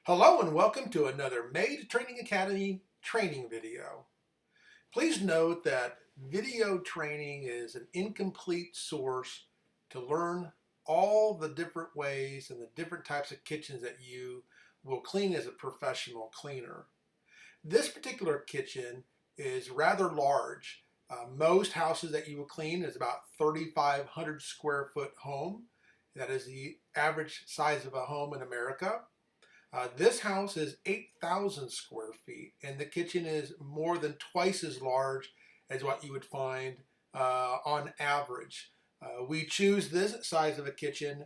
Hello and welcome to another Maid Training Academy training video. Please note that video training is an incomplete source to learn all the different ways and the different types of kitchens that you will clean as a professional cleaner. This particular kitchen is rather large. Most houses that you will clean is about 3,500 square foot home. That is the average size of a home in America. This house is 8,000 square feet, and the kitchen is more than twice as large as what you would find on average. We choose this size of a kitchen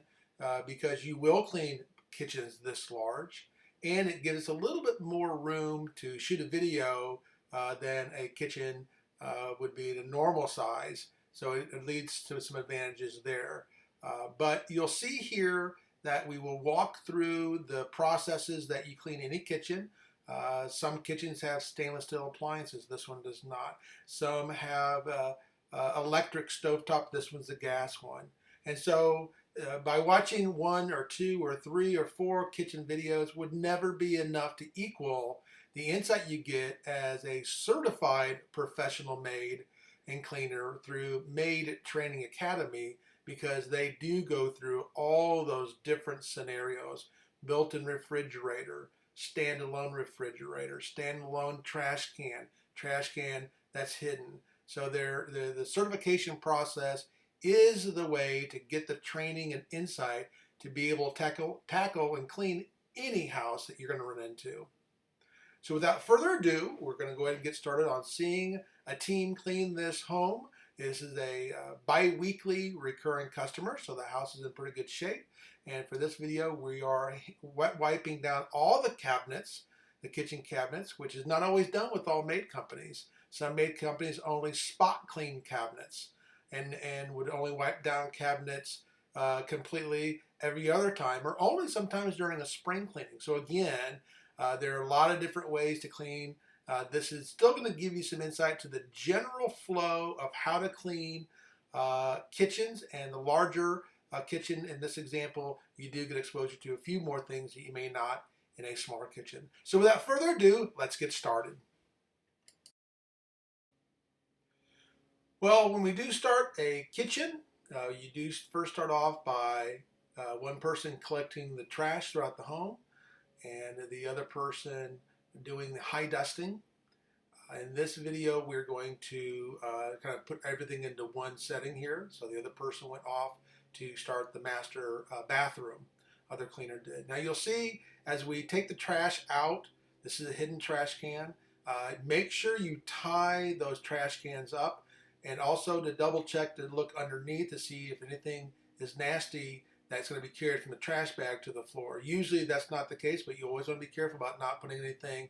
because you will clean kitchens this large, and it gives us a little bit more room to shoot a video than a kitchen would be the normal size. So it leads to some advantages there. But you'll see here that we will walk through the processes that you clean any kitchen. Some kitchens have stainless steel appliances. This one does not. Some have electric stovetop. This one's a gas one. And so by watching one or two or three or four kitchen videos would never be enough to equal the insight you get as a certified professional maid and cleaner through Maid Training Academy, because they do go through all those different scenarios: built-in refrigerator, standalone refrigerator, standalone trash can that's hidden. So the certification process is the way to get the training and insight to be able to tackle and clean any house that you're going to run into. So without further ado, we're going to go ahead and get started on seeing a team clean this home. This is a bi-weekly recurring customer, so the house is in pretty good shape. And for this video, we are wet wiping down all the cabinets, the kitchen cabinets, which is not always done with all maid companies. Some maid companies only spot clean cabinets and would only wipe down cabinets completely every other time, or only sometimes during a spring cleaning. So again, there are a lot of different ways to clean. This is still going to give you some insight to the general flow of how to clean kitchens, and the larger kitchen in this example, you do get exposure to a few more things that you may not in a smaller kitchen. So without further ado, let's get started. Well, when we do start a kitchen, you do first start off by one person collecting the trash throughout the home and the other person doing the high dusting. In this video, we're going to kind of put everything into one setting here. So the other person went off to start the master bathroom. Other cleaner did. Now you'll see as we take the trash out, this is a hidden trash can. Make sure you tie those trash cans up, and also to double check to look underneath to see if anything is nasty that's going to be carried from the trash bag to the floor. Usually that's not the case, but you always want to be careful about not putting anything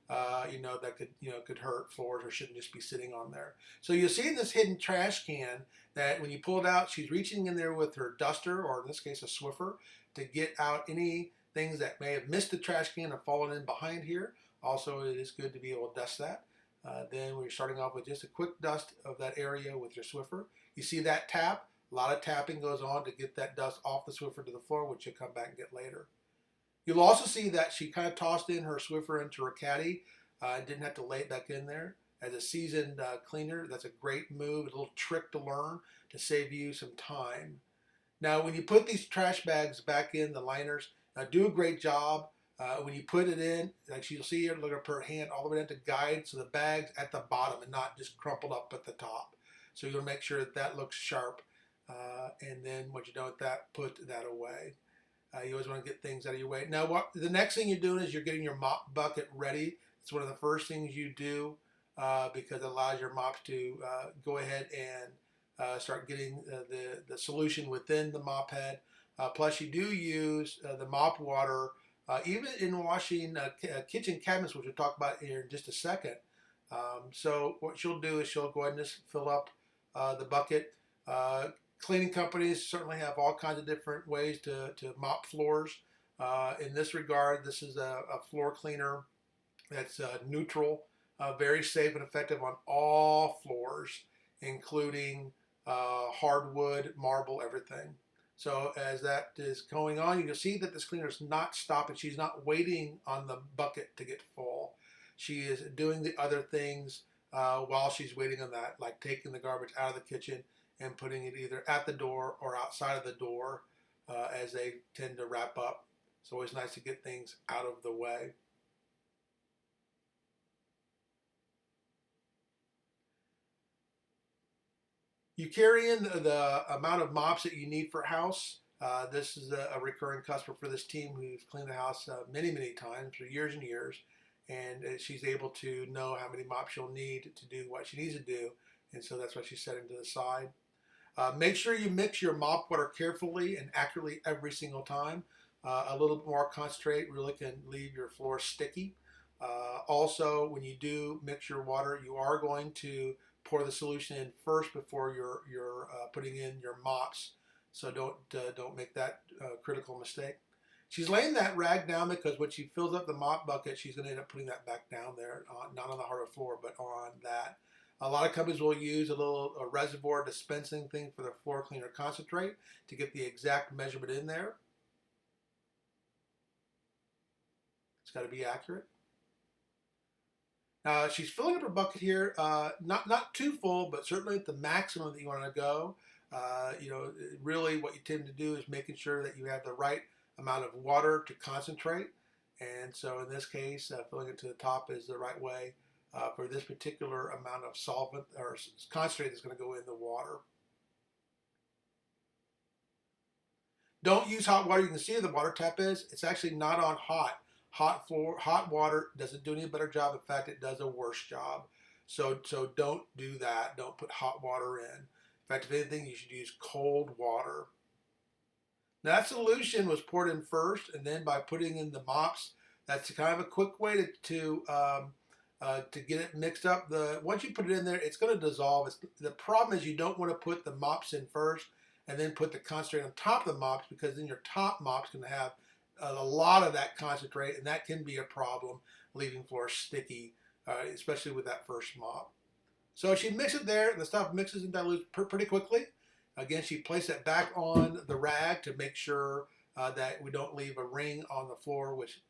that could hurt floors or shouldn't just be sitting on there. So you'll see in this hidden trash can that when you pull it out, she's reaching in there with her duster, or in this case a Swiffer, to get out any things that may have missed the trash can and fallen in behind here. Also, it is good to be able to dust that. Then we're starting off with just a quick dust of that area with your Swiffer. You see that tap? A lot of tapping goes on to get that dust off the Swiffer to the floor, which you'll come back and get later. You'll also see that she kind of tossed in her Swiffer into her caddy and didn't have to lay it back in there. As a seasoned cleaner, that's a great move, a little trick to learn to save you some time. Now, when you put these trash bags back in, the liners, do a great job. When you put it in, like you'll see here, look at her hand all the way down to guide, so the bag's at the bottom and not just crumpled up at the top. So you'll make sure that that looks sharp. And then once you're done with that, put that away. You always want to get things out of your way. Now, the next thing you're doing is you're getting your mop bucket ready. It's one of the first things you do because it allows your mops to go ahead and start getting the solution within the mop head. Plus, you do use the mop water even in washing kitchen cabinets, which we'll talk about here in just a second. So what she'll do is she'll go ahead and just fill up the bucket. Cleaning companies certainly have all kinds of different ways to mop floors. In this regard, this is a floor cleaner that's neutral, very safe and effective on all floors, including hardwood, marble, everything. So as that is going on, you can see that this cleaner is not stopping. She's not waiting on the bucket to get full. She is doing the other things while she's waiting on that, like taking the garbage out of the kitchen and putting it either at the door or outside of the door as they tend to wrap up. It's always nice to get things out of the way. You carry in the amount of mops that you need for a house. This is a recurring customer for this team who's cleaned the house many, many times for years and years. And she's able to know how many mops she'll need to do what she needs to do. And so that's why she's setting to the side. Make sure you mix your mop water carefully and accurately every single time. A little bit more concentrate really can leave your floor sticky. Also, when you do mix your water, you are going to pour the solution in first before you're putting in your mops. So don't make that critical mistake. She's laying that rag down because when she fills up the mop bucket, she's going to end up putting that back down there, not on the hardwood floor, but on that. A lot of companies will use a reservoir dispensing thing for the floor cleaner concentrate to get the exact measurement in there. It's got to be accurate. She's filling up her bucket here, not too full, but certainly at the maximum that you want to go. Really what you tend to do is making sure that you have the right amount of water to concentrate. And so in this case, filling it to the top is the right way for this particular amount of solvent or concentrate that's going to go in the water. Don't use hot water. You can see where the water tap is. It's actually not on hot. Hot water doesn't do any better job. In fact, it does a worse job. So don't do that. Don't put hot water in. In fact, if anything, you should use cold water. Now, that solution was poured in first, and then by putting in the mops, that's kind of a quick way to get it mixed up. Once you put it in there, it's going to dissolve. The problem is you don't want to put the mops in first and then put the concentrate on top of the mops, because then your top mop's going to have a lot of that concentrate, and that can be a problem, leaving floors sticky, especially with that first mop. So she mixes it there, and the stuff mixes and dilutes pretty quickly. Again, she placed it back on the rag to make sure that we don't leave a ring on the floor, which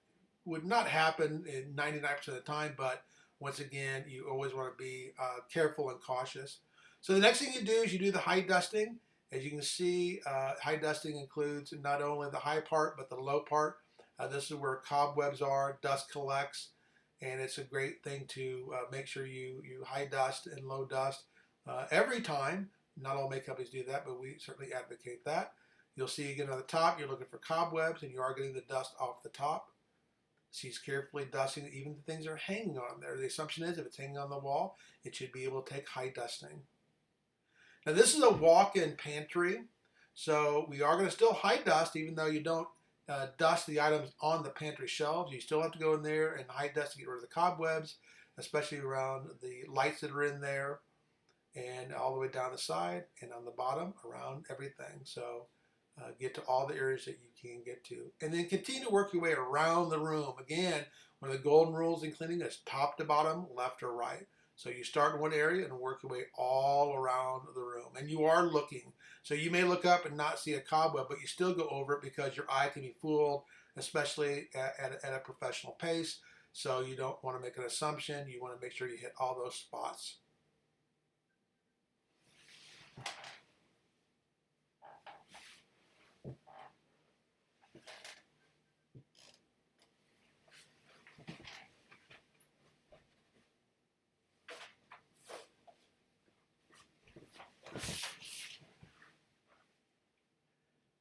would not happen in 99% of the time, but once again, you always want to be careful and cautious. So the next thing you do is you do the high dusting. As you can see, high dusting includes not only the high part, but the low part. This is where cobwebs are, dust collects, and it's a great thing to make sure you high dust and low dust every time. Not all makeup companies do that, but we certainly advocate that. You'll see again on the top, you're looking for cobwebs, and you are getting the dust off the top. She's carefully dusting even the things that are hanging on there. The assumption is if it's hanging on the wall, it should be able to take high dusting. Now this is a walk-in pantry, so we are going to still high dust even though you don't dust the items on the pantry shelves. You still have to go in there and high dust to get rid of the cobwebs, especially around the lights that are in there, and all the way down the side and on the bottom around everything. So get to all the areas that you can get to. And then continue to work your way around the room. Again, one of the golden rules in cleaning is top to bottom, left or right. So you start in one area and work your way all around the room. And you are looking. So you may look up and not see a cobweb, but you still go over it because your eye can be fooled, especially at a professional pace. So you don't want to make an assumption. You want to make sure you hit all those spots.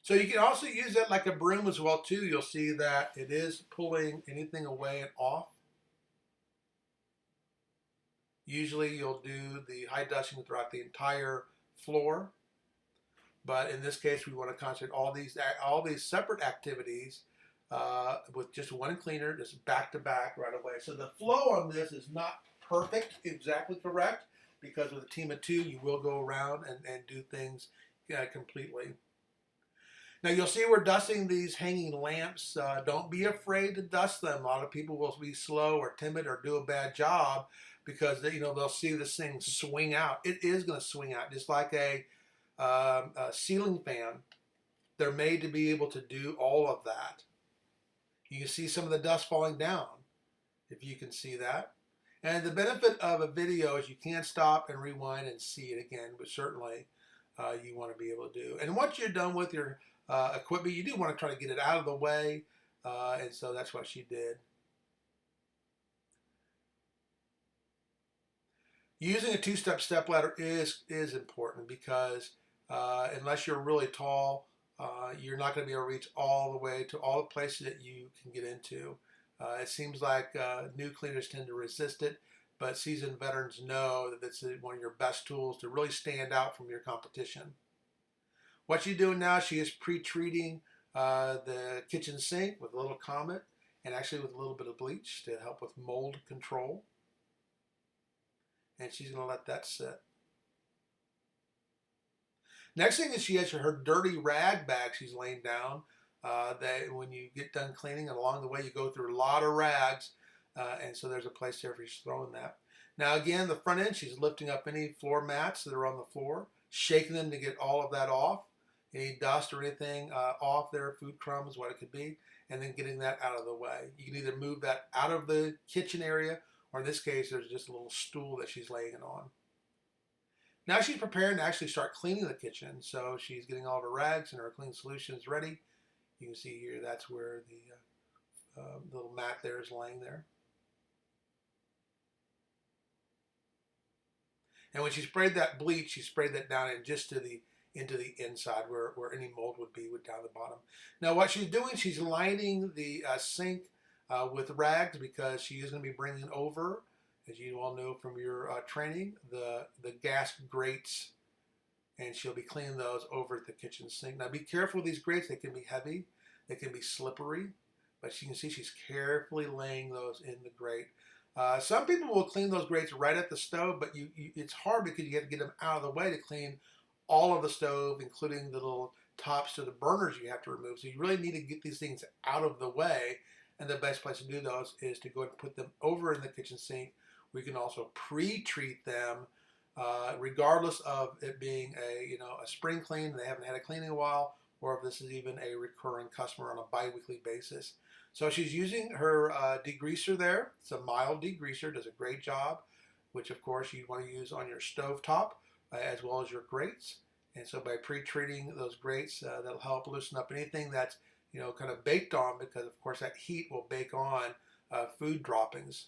So you can also use that like a broom as well too. You'll see that it is pulling anything away and off. Usually you'll do the high dusting throughout the entire floor. But in this case, we want to concentrate all these separate activities with just one cleaner, just back to back right away. So the flow on this is not perfect, exactly correct, because with a team of two, you will go around and do things completely. Now you'll see we're dusting these hanging lamps. Don't be afraid to dust them. A lot of people will be slow or timid or do a bad job because they'll see this thing swing out. It is going to swing out just like a ceiling fan. They're made to be able to do all of that. You can see some of the dust falling down, if you can see that. And the benefit of a video is you can stop and rewind and see it again, but certainly you want to be able to do. And once you're done with your equipment, you do want to try to get it out of the way, and so that's what she did. Using a two-step stepladder is important because unless you're really tall, you're not going to be able to reach all the way to all the places that you can get into. It seems like new cleaners tend to resist it, but seasoned veterans know that it's one of your best tools to really stand out from your competition. What she's doing now, she is pre-treating the kitchen sink with a little Comet and actually with a little bit of bleach to help with mold control. And she's going to let that sit. Next thing is she has her dirty rag bag she's laying down. That when you get done cleaning and along the way you go through a lot of rags, and so there's a place there for you to throw in that. Now again, the front end, she's lifting up any floor mats that are on the floor, shaking them to get all of that off, any dust or anything off there, food crumbs, what it could be, and then getting that out of the way. You can either move that out of the kitchen area, or in this case, there's just a little stool that she's laying it on. Now she's preparing to actually start cleaning the kitchen, so she's getting all of her rags and her clean solutions ready. You can see here that's where the little mat there is laying there. And when she sprayed that bleach, she sprayed that down in just to into the inside where any mold would be down the bottom. Now what she's doing, she's lining the sink with rags because she is going to be bringing over, as you all know from your training, the gas grates, and she'll be cleaning those over at the kitchen sink. Now be careful with these grates. They can be heavy, they can be slippery, but you can see she's carefully laying those in the grate. Some people will clean those grates right at the stove, but it's hard because you have to get them out of the way to clean all of the stove, including the little tops to the burners you have to remove. So you really need to get these things out of the way, and the best place to do those is to go ahead and put them over in the kitchen sink. We can also pre-treat them, regardless of it being a spring clean and they haven't had a cleaning in a while, or if this is even a recurring customer on a bi-weekly basis. So she's using her degreaser there. It's a mild degreaser, does a great job, which of course you want to use on your stovetop as well as your grates. And so by pre-treating those grates, that'll help loosen up anything that's kind of baked on, because of course that heat will bake on food droppings.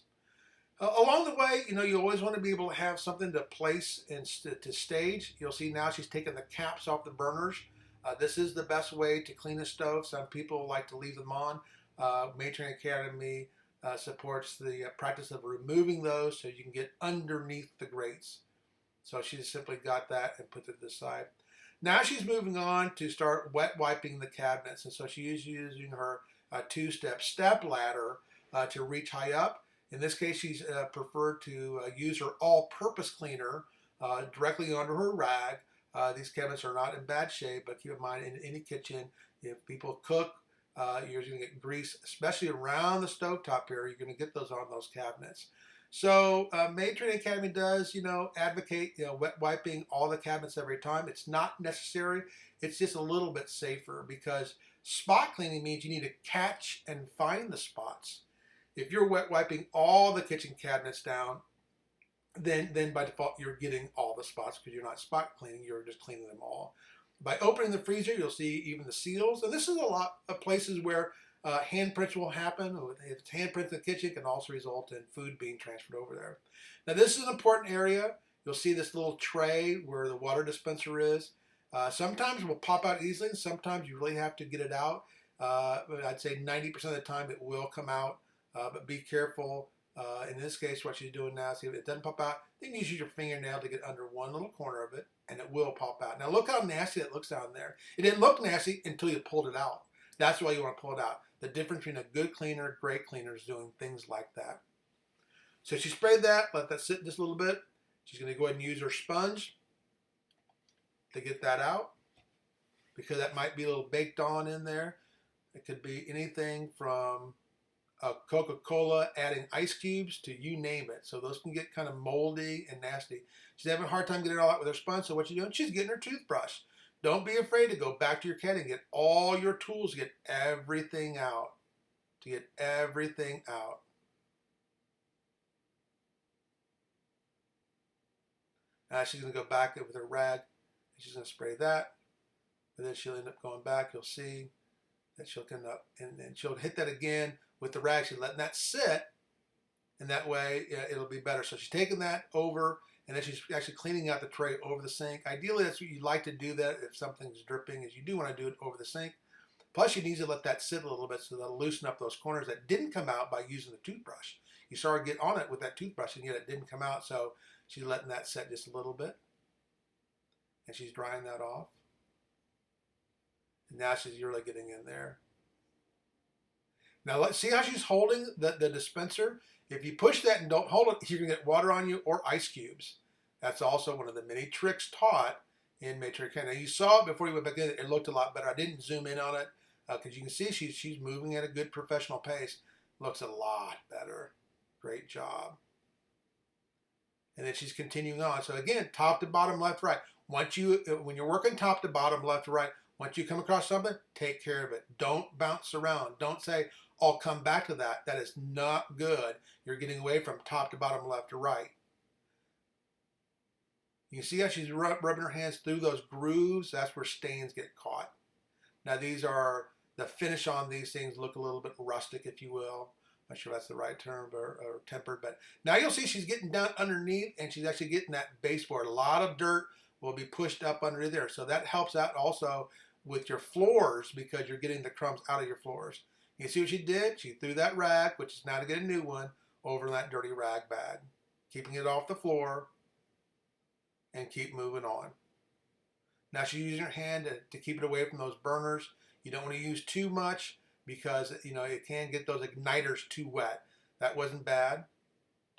Along the way, you always want to be able to have something to place and to stage. You'll see now she's taking the caps off the burners. This is the best way to clean a stove. Some people like to leave them on. Maid Training Academy supports the practice of removing those so you can get underneath the grates. So she just simply got that and put it to the side. Now she's moving on to start wet wiping the cabinets. And so she's using her two-step step ladder to reach high up. In this case, she's preferred to use her all-purpose cleaner directly under her rag. These cabinets are not in bad shape, but keep in mind, in any kitchen, if people cook, you're going to get grease, especially around the stovetop area. You're going to get those on those cabinets. So Maid Training Academy does, advocate, wet wiping all the cabinets every time. It's not necessary. It's just a little bit safer, because spot cleaning means you need to catch and find the spots. If you're wet wiping all the kitchen cabinets down, then by default you're getting all the spots, because you're not spot cleaning, you're just cleaning them all. By opening the freezer, you'll see even the seals. And this is a lot of places where handprints will happen. If it's handprints in the kitchen, it can also result in food being transferred over there. Now this is an important area. You'll see this little tray where the water dispenser is. Sometimes it will pop out easily, and sometimes you really have to get it out. But I'd say 90% of the time it will come out. But be careful. In this case, what she's doing now, see if it doesn't pop out, then use your fingernail to get under one little corner of it, and it will pop out. Now look how nasty it looks down there. It didn't look nasty until you pulled it out. That's why you want to pull it out. The difference between a good cleaner, great cleaner, is doing things like that. So she sprayed that, let that sit just a little bit. She's going to go ahead and use her sponge to get that out, because that might be a little baked on in there. It could be anything from Coca-Cola adding ice cubes to you name it. So those can get kind of moldy and nasty. She's having a hard time getting it all out with her sponge. So what she's doing, she's getting her toothbrush. Don't be afraid to go back to your cabinet and get all your tools, get everything out. To get everything out. Now she's going to go back with her rag. She's going to spray that. And then she'll end up going back. You'll see that she'll come up and then she'll hit that again with the rag. She's letting that sit. And that way it'll be better. So she's taking that over and then she's actually cleaning out the tray over the sink. Ideally, that's what you'd like to do that if something's dripping, is you do want to do it over the sink. Plus, you need to let that sit a little bit so that'll loosen up those corners that didn't come out by using the toothbrush. You saw her get on it with that toothbrush, and yet it didn't come out, so she's letting that set just a little bit. And she's drying that off. And now she's really getting in there. Now, let's see how she's holding the dispenser. If you push that and don't hold it, you're going to get water on you or ice cubes. That's also one of the many tricks taught in Maid Training Academy. Now, you saw it before you went back in. It looked a lot better. I didn't zoom in on it because you can see she's moving at a good professional pace. Looks a lot better. Great job. And then she's continuing on. So again, top to bottom, left, right. When you're working top to bottom, left to right, once you come across something, take care of it. Don't bounce around. Don't say, I'll come back to that. That is not good. You're getting away from top to bottom, left to right. You see how she's rubbing her hands through those grooves? That's where stains get caught. Now these are, the finish on these things look a little bit rustic, if you will. I'm not sure if that's the right term, or tempered, but now you'll see she's getting down underneath and she's actually getting that baseboard. A lot of dirt will be pushed up under there. So that helps out also with your floors because you're getting the crumbs out of your floors. You see what she did? She threw that rag, which is now to get a new one, over that dirty rag bag, keeping it off the floor, and keep moving on. Now she's using her hand to keep it away from those burners. You don't want to use too much because it can get those igniters too wet. That wasn't bad.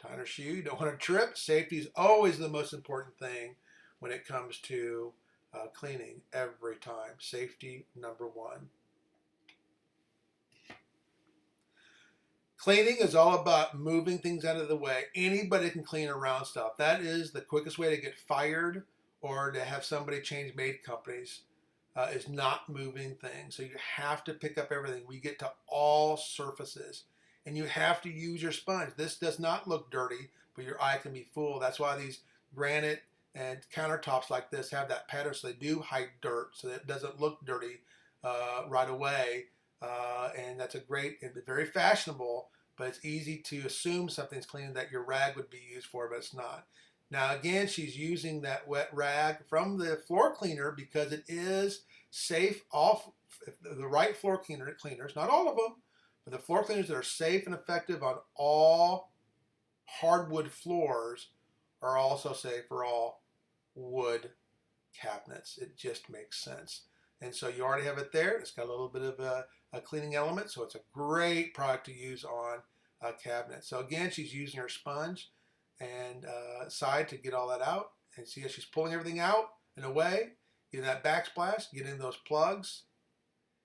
Tying her shoe. You don't want to trip. Safety is always the most important thing when it comes to cleaning every time. Safety number one. Cleaning is all about moving things out of the way. Anybody can clean around stuff. That is the quickest way to get fired or to have somebody change maid companies, is not moving things. So you have to pick up everything. We get to all surfaces. And you have to use your sponge. This does not look dirty, but your eye can be fooled. That's why these granite and countertops like this have that pattern, so they do hide dirt, so that it doesn't look dirty right away. And that's a great, and very fashionable, but it's easy to assume something's clean that your rag would be used for, but it's not. Now again, she's using that wet rag from the floor cleaner because it is safe off the right floor cleaners, not all of them, but the floor cleaners that are safe and effective on all hardwood floors are also safe for all wood cabinets. It just makes sense. And so you already have it there. It's got a little bit of a cleaning element, so it's a great product to use on a cabinet. So again, she's using her sponge and side to get all that out. And see how she's pulling everything out and away, getting that backsplash, getting those plugs.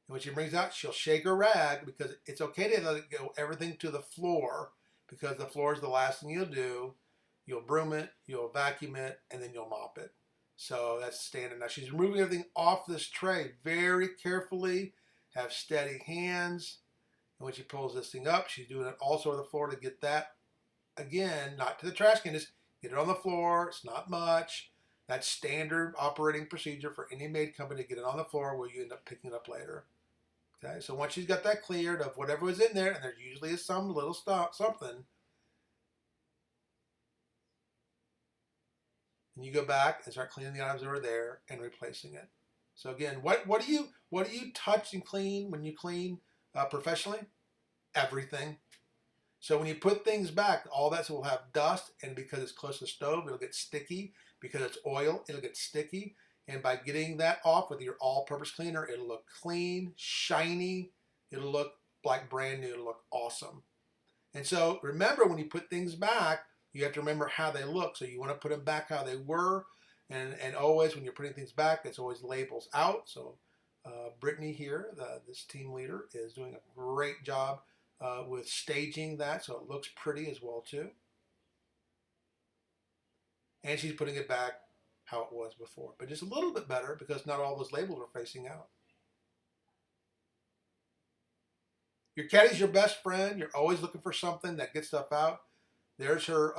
And when she brings out, she'll shake her rag because it's okay to let it go everything to the floor because the floor is the last thing you'll do. You'll broom it, you'll vacuum it, and then you'll mop it. So that's standard. Now she's removing everything off this tray very carefully. Have steady hands. And when she pulls this thing up, she's doing it also on the floor to get that, again, not to the trash can, just get it on the floor. It's not much. That's standard operating procedure for any maid company to get it on the floor where you end up picking it up later. Okay, so once she's got that cleared of whatever was in there, and there usually is some little something, and you go back and start cleaning the items that were there and replacing it. So again, what do you touch and clean when you clean professionally? Everything. So when you put things back, all that will have dust, and because it's close to the stove, it'll get sticky. Because it's oil, it'll get sticky. And by getting that off with your all-purpose cleaner, it'll look clean, shiny. It'll look like brand new. It'll look awesome. And so remember, when you put things back, you have to remember how they look. So you want to put them back how they were. And always, when you're putting things back, it's always labels out. So Brittany here, this team leader, is doing a great job with staging that so it looks pretty as well too. And she's putting it back how it was before, but just a little bit better because not all those labels are facing out. Your caddy's your best friend. You're always looking for something that gets stuff out. There's her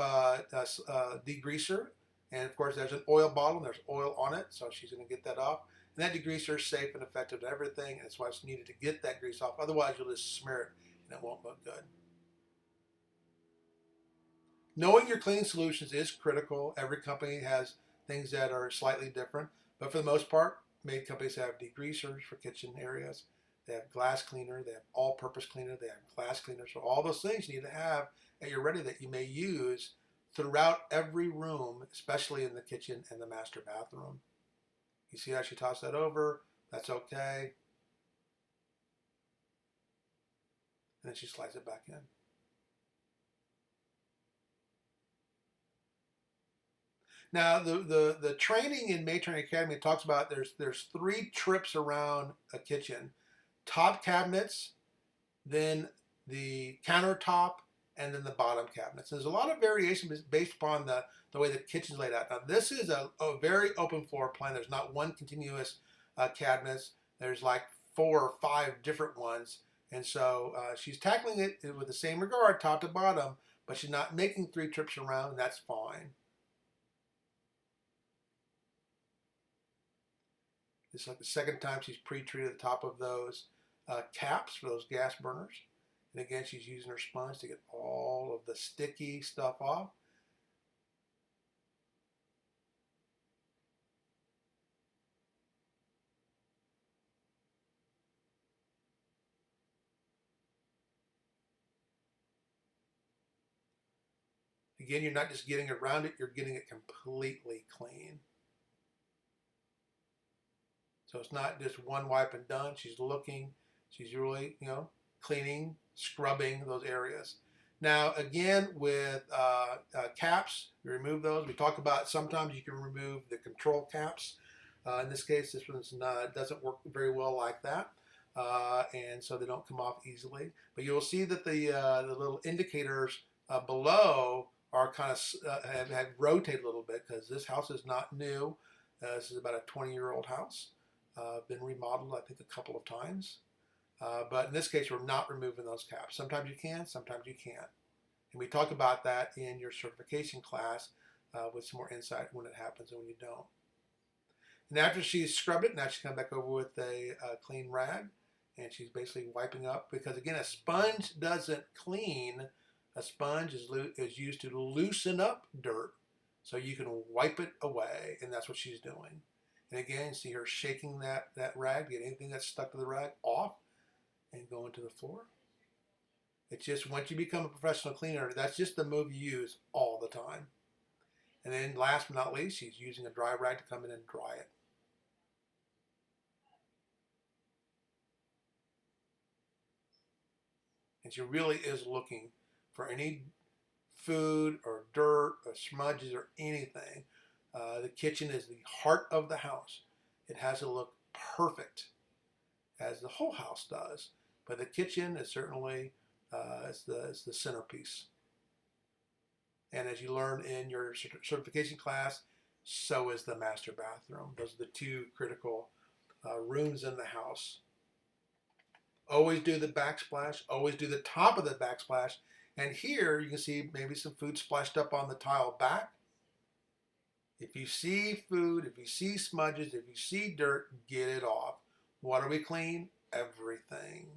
degreaser, and of course there's an oil bottle and there's oil on it, so she's going to get that off. And that degreaser is safe and effective to everything, and that's why it's needed to get that grease off. Otherwise you'll just smear it and it won't look good. Knowing your cleaning solutions is critical. Every company has things that are slightly different, but for the most part, maid companies have degreasers for kitchen areas. They have glass cleaner, they have all-purpose cleaner, they have glass cleaner. So all those things you need to have at your ready that you may use throughout every room, especially in the kitchen and the master bathroom. You see how she tossed that over? That's okay. And then she slides it back in. Now, the training in Maid Training Academy talks about there's 3 trips around a kitchen. Top cabinets, then the countertop, and then the bottom cabinets. There's a lot of variation based upon the way the kitchen's laid out. Now, this is a very open floor plan. There's not one continuous cabinets. There's like 4 or 5 different ones. And so she's tackling it with the same regard, top to bottom, but she's not making 3 trips around, and that's fine. It's like the second time she's pre-treated the top of those caps for those gas burners. And again, she's using her sponge to get all of the sticky stuff off. Again, you're not just getting around it, you're getting it completely clean. So it's not just one wipe and done. She's looking, she's really, cleaning, scrubbing those areas. Now, again, with caps, you remove those. We talk about sometimes you can remove the control caps. In this case, this one doesn't work very well like that. And so they don't come off easily. But you'll see that the little indicators below are kind of have rotated a little bit because this house is not new. This is about a 20-year-old house. Been remodeled, I think, a couple of times. But in this case, we're not removing those caps. Sometimes you can, sometimes you can't. And we talk about that in your certification class with some more insight when it happens and when you don't. And after she's scrubbed it, now she's come back over with a clean rag. And she's basically wiping up because, again, a sponge doesn't clean. A sponge is used to loosen up dirt so you can wipe it away. And that's what she's doing. And again, see her shaking that rag, get anything that's stuck to the rag off and go into the floor. It's just once you become a professional cleaner, that's just the move you use all the time. And then last but not least, she's using a dry rag to come in and dry it. And she really is looking for any food or dirt or smudges or anything. The kitchen is the heart of the house. It has to look perfect, as the whole house does. But the kitchen is certainly is the centerpiece. And as you learn in your certification class, so is the master bathroom. Those are the 2 critical rooms in the house. Always do the backsplash. Always do the top of the backsplash. And here you can see maybe some food splashed up on the tile back. If you see food, if you see smudges, if you see dirt, get it off. What do we clean? Everything.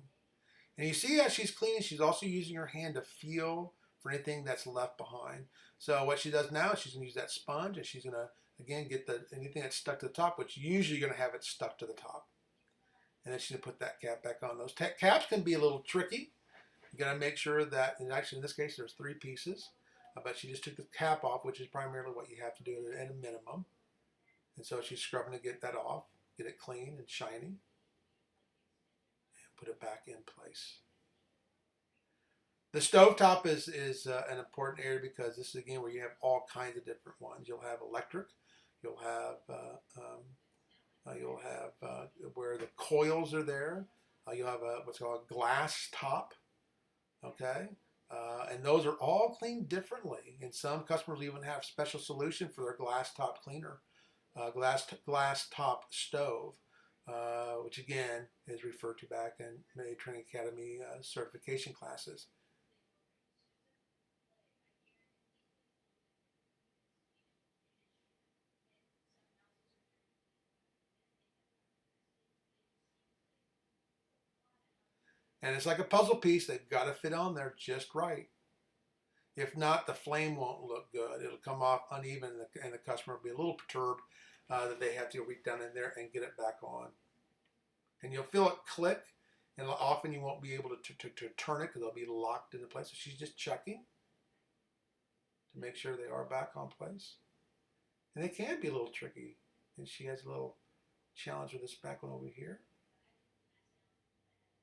And you see as she's cleaning, she's also using her hand to feel for anything that's left behind. So what she does now is she's going to use that sponge and she's going to, again, get anything that's stuck to the top, which usually you're going to have it stuck to the top. And then she's going to put that cap back on. Those caps can be a little tricky. You got to make sure that, and actually in this case, there's 3 pieces. But she just took the cap off, which is primarily what you have to do at a minimum. And so she's scrubbing to get that off, get it clean and shiny, and put it back in place. The stovetop is an important area because this is, again, where you have all kinds of different ones. You'll have electric. You'll have where the coils are there. You'll have what's called a glass top. Okay. And those are all cleaned differently. And some customers even have special solution for their glass top cleaner. glass top stove, which again is referred to back in Maid Training Academy certification classes. And it's like a puzzle piece. They've got to fit on there just right. If not, the flame won't look good. It'll come off uneven, and the customer will be a little perturbed that they have to reach down in there and get it back on. And you'll feel it click, and often you won't be able to turn it because they'll be locked into place. So she's just checking to make sure they are back on place. And they can be a little tricky. And she has a little challenge with this back one over here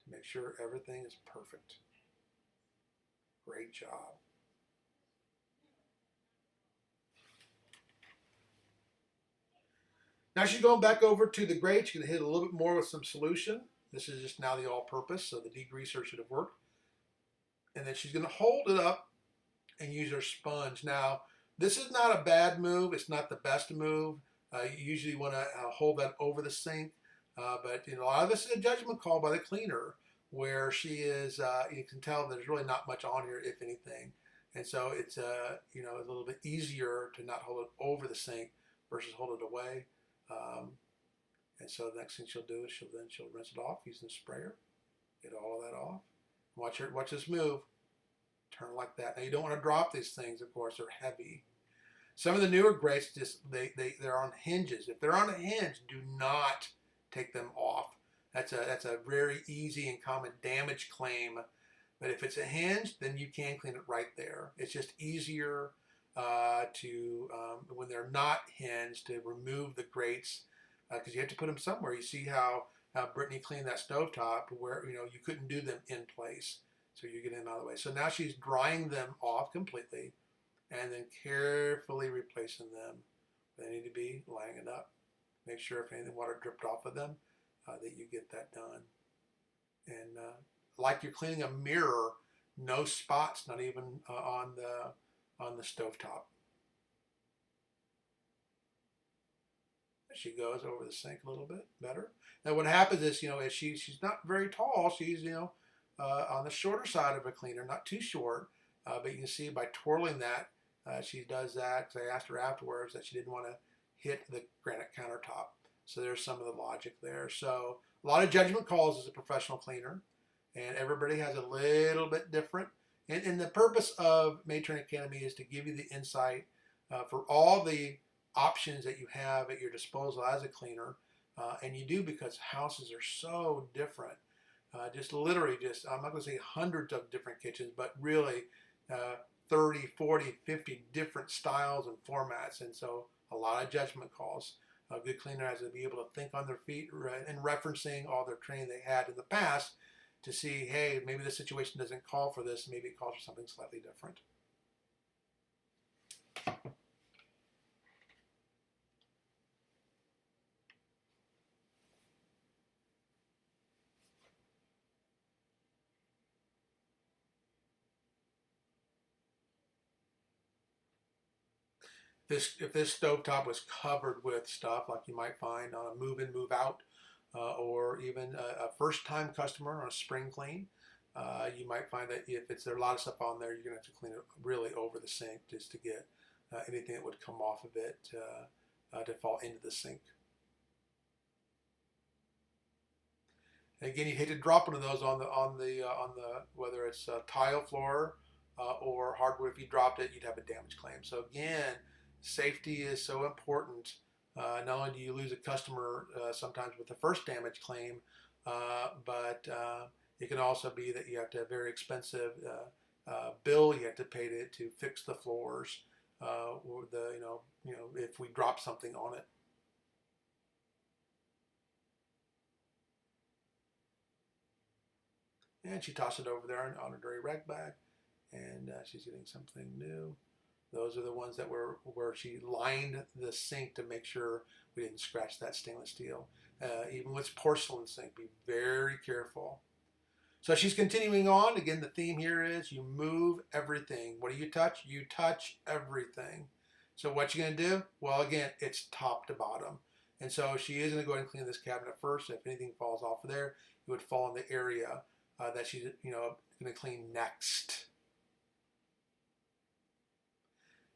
to make sure everything is perfect. Great job. Now she's going back over to the grate. She's going to hit a little bit more with some solution. This is just now the all-purpose, so the degreaser should have worked. And then she's going to hold it up and use her sponge. Now, this is not a bad move. It's not the best move. You usually want to hold that over the sink. But a lot of this is a judgment call by the cleaner, where she is, you can tell there's really not much on here, if anything. And so it's a little bit easier to not hold it over the sink versus hold it away. And so the next thing she'll do is she'll rinse it off using the sprayer, get all of that off. Watch this move. Turn like that. Now you don't want to drop these things, of course, they're heavy. Some of the newer grates they're on hinges. If they're on a hinge, do not take them off. That's a very easy and common damage claim. But if it's a hinge, then you can clean it right there. It's just easier when they're not hinged, to remove the grates, because you have to put them somewhere. You see how Brittany cleaned that stovetop, where you couldn't do them in place, so you get them out of the way. So now she's drying them off completely, and then carefully replacing them. They need to be lining up. Make sure if any water dripped off of them, that you get that done. And like you're cleaning a mirror, no spots, not even on the stovetop. She goes over the sink a little bit better. Now what happens is, is she's not very tall. She's, on the shorter side of a cleaner, not too short. But you can see by twirling that, she does that, because I asked her afterwards that she didn't want to hit the granite countertop. So there's some of the logic there. So a lot of judgment calls as a professional cleaner, and everybody has a little bit different. And the purpose of Maid Training Academy is to give you the insight for all the options that you have at your disposal as a cleaner. And you do, because houses are so different. Just literally, I'm not going to say hundreds of different kitchens, but really 30, 40, 50 different styles and formats. And so a lot of judgment calls. A good cleaner has to be able to think on their feet, and referencing all their training they had in the past to see, hey, maybe the situation doesn't call for this, maybe it calls for something slightly different. If this stovetop was covered with stuff like you might find on a move-in, move-out, or even a first-time customer on a spring clean, you might find that if there's a lot of stuff on there, you're going to have to clean it really over the sink just to get anything that would come off of it to fall into the sink. And again, you hate to drop one of those on the whether it's tile floor or hardwood. If you dropped it, you'd have a damage claim. So again, safety is so important. Not only do you lose a customer sometimes with the first damage claim, but it can also be that you have to have a very expensive bill you have to pay to fix the floors, or if we drop something on it. And she tossed it over there on a dirty rag bag, and she's getting something new. Those are the ones that were where she lined the sink to make sure we didn't scratch that stainless steel. Even with porcelain sink, be very careful. So she's continuing on. Again, the theme here is you move everything. What do you touch? You touch everything. So what you gonna do? Well, again, it's top to bottom. And so she is gonna go ahead and clean this cabinet first. If anything falls off of there, it would fall in the area that she's, gonna clean next.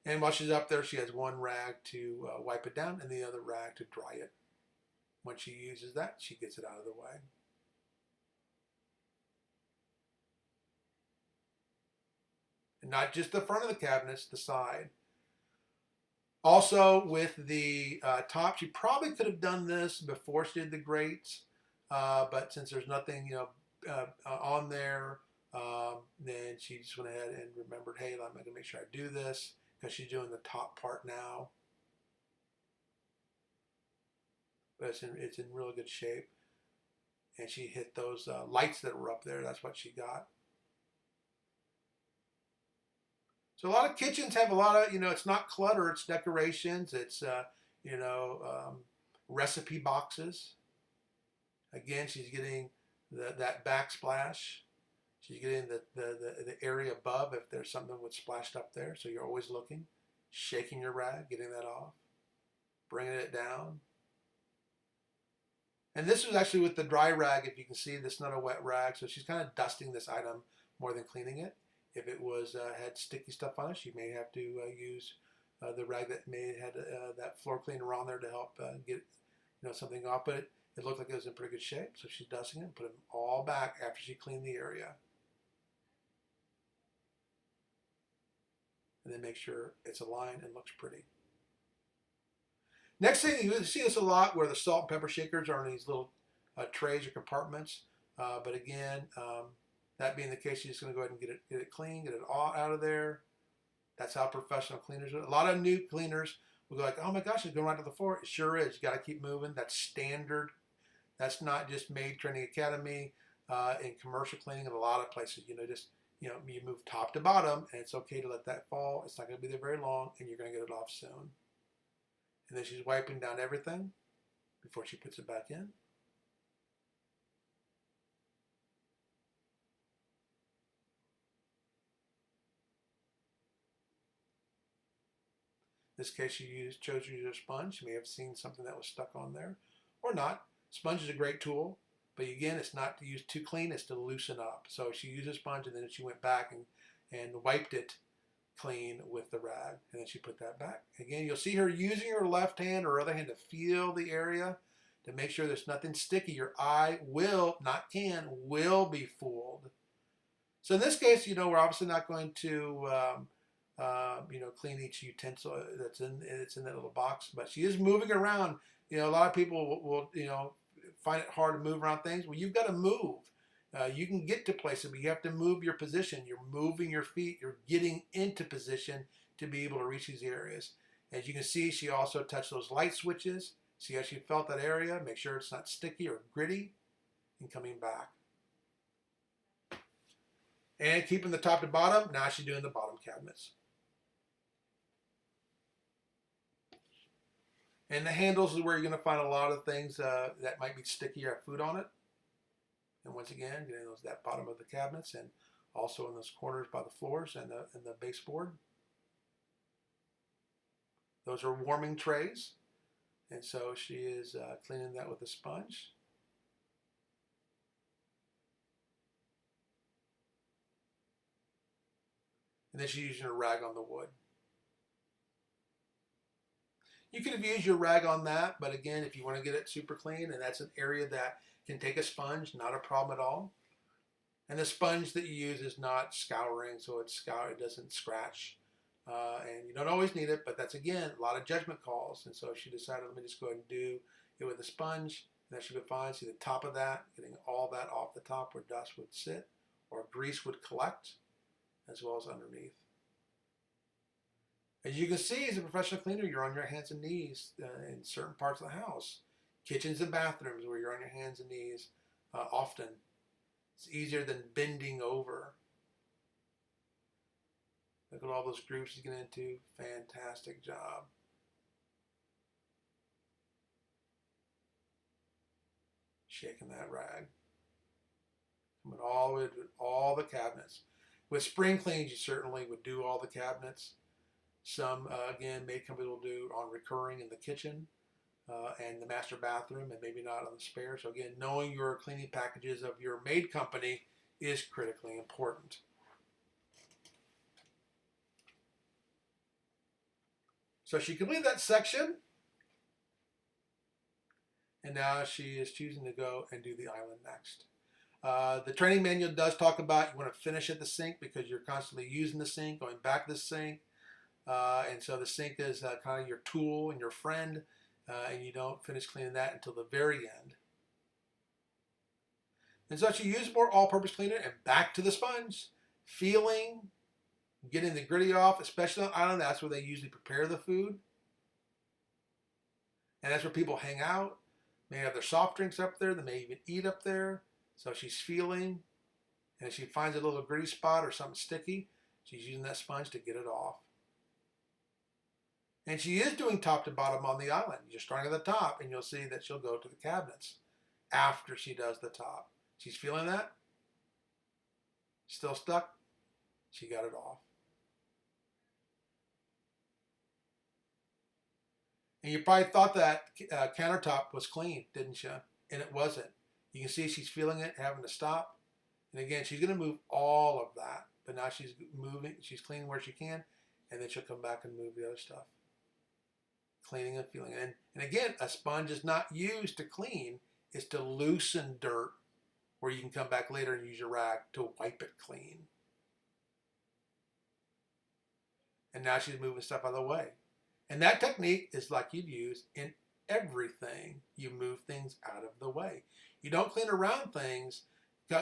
And while she's up there, she has one rag to wipe it down and the other rag to dry it. Once she uses that, she gets it out of the way. And not just the front of the cabinets, the side. Also with the top, she probably could have done this before she did the grates, but since there's nothing, on there, then she just went ahead and remembered, hey, I'm going to make sure I do this because she's doing the top part now. But it's in really good shape. And she hit those lights that were up there. That's what she got. So a lot of kitchens have a lot of, it's not clutter, it's decorations, it's, recipe boxes. Again, she's getting that backsplash. She's getting the area above if there's something that's splashed up there. So you're always looking, shaking your rag, getting that off, bringing it down. And this was actually with the dry rag. If you can see, this is not a wet rag. So she's kind of dusting this item more than cleaning it. If it was had sticky stuff on it, she may have to use the rag that may had that floor cleaner on there to help get something off. But it looked like it was in pretty good shape, so she's dusting it and putting it all back after she cleaned the area. And then make sure it's aligned and looks pretty. Next thing, you see this a lot where the salt and pepper shakers are in these little trays or compartments. But again, that being the case, you're just going to go ahead and get it clean, get it all out of there. That's how professional cleaners do it. A lot of new cleaners will go like, oh my gosh, it's going right to the floor. It sure is. You got to keep moving. That's standard. That's not just Maid Training Academy in commercial cleaning in a lot of places. You move top to bottom, and it's okay to let that fall. It's not going to be there very long, and you're going to get it off soon. And then she's wiping down everything before she puts it back in. In this case, she chose to use a sponge. You may have seen something that was stuck on there, or not. Sponge is a great tool, but again, it's not to use too clean, it's to loosen up. So she used a sponge, and then she went back and wiped it clean with the rag, and then she put that back. Again, you'll see her using her left hand or other hand to feel the area to make sure there's nothing sticky. Your eye will, not can, will be fooled. So in this case, we're obviously not going to clean each utensil that's in that little box, but she is moving around. A lot of people will find it hard to move around things. Well, you've got to move. You can get to places, but you have to move your position. You're moving your feet. You're getting into position to be able to reach these areas. As you can see, she also touched those light switches. See how she felt that area. Make sure it's not sticky or gritty. And coming back. And keeping the top to bottom. Now she's doing the bottom cabinets. And the handles is where you're going to find a lot of things that might be sticky or have food on it. And once again, getting that bottom of the cabinets and also in those corners by the floors and the baseboard. Those are warming trays. And so she is cleaning that with a sponge. And then she's using a rag on the wood. You could have used your rag on that, but again, if you want to get it super clean, and that's an area that can take a sponge, not a problem at all. And the sponge that you use is not scouring, so it doesn't scratch. And you don't always need it, but that's, again, a lot of judgment calls. And so she decided, let me just go ahead and do it with a sponge, and that should be fine. See the top of that, getting all that off the top where dust would sit or grease would collect, as well as underneath. As you can see, as a professional cleaner, you're on your hands and knees in certain parts of the house. Kitchens and bathrooms where you're on your hands and knees often. It's easier than bending over. Look at all those grooves she's getting into. Fantastic job. Shaking that rag. Coming all the way to all the cabinets. With spring cleans, you certainly would do all the cabinets. Some, again, maid companies will do on recurring in the kitchen and the master bathroom, and maybe not on the spare. So again, knowing your cleaning packages of your maid company is critically important. So she completed that section, and now she is choosing to go and do the island next. The training manual does talk about you want to finish at the sink because you're constantly using the sink, going back to the sink. And so the sink is kind of your tool and your friend, and you don't finish cleaning that until the very end. And so she used more all-purpose cleaner and back to the sponge, feeling, getting the gritty off, especially on the island. That's where they usually prepare the food. And that's where people hang out. They have their soft drinks up there. They may even eat up there. So she's feeling, and if she finds a little gritty spot or something sticky, she's using that sponge to get it off. And she is doing top to bottom on the island. You're starting at the top, and you'll see that she'll go to the cabinets after she does the top. She's feeling that. Still stuck. She got it off. And you probably thought that countertop was clean, didn't you? And it wasn't. You can see she's feeling it, having to stop. And again, she's going to move all of that. But now she's moving. She's cleaning where she can. And then she'll come back and move the other stuff. Cleaning and feeling. And again, a sponge is not used to clean. It's to loosen dirt where you can come back later and use your rag to wipe it clean. And now she's moving stuff out of the way. And that technique is like you'd use in everything. You move things out of the way. You don't clean around things.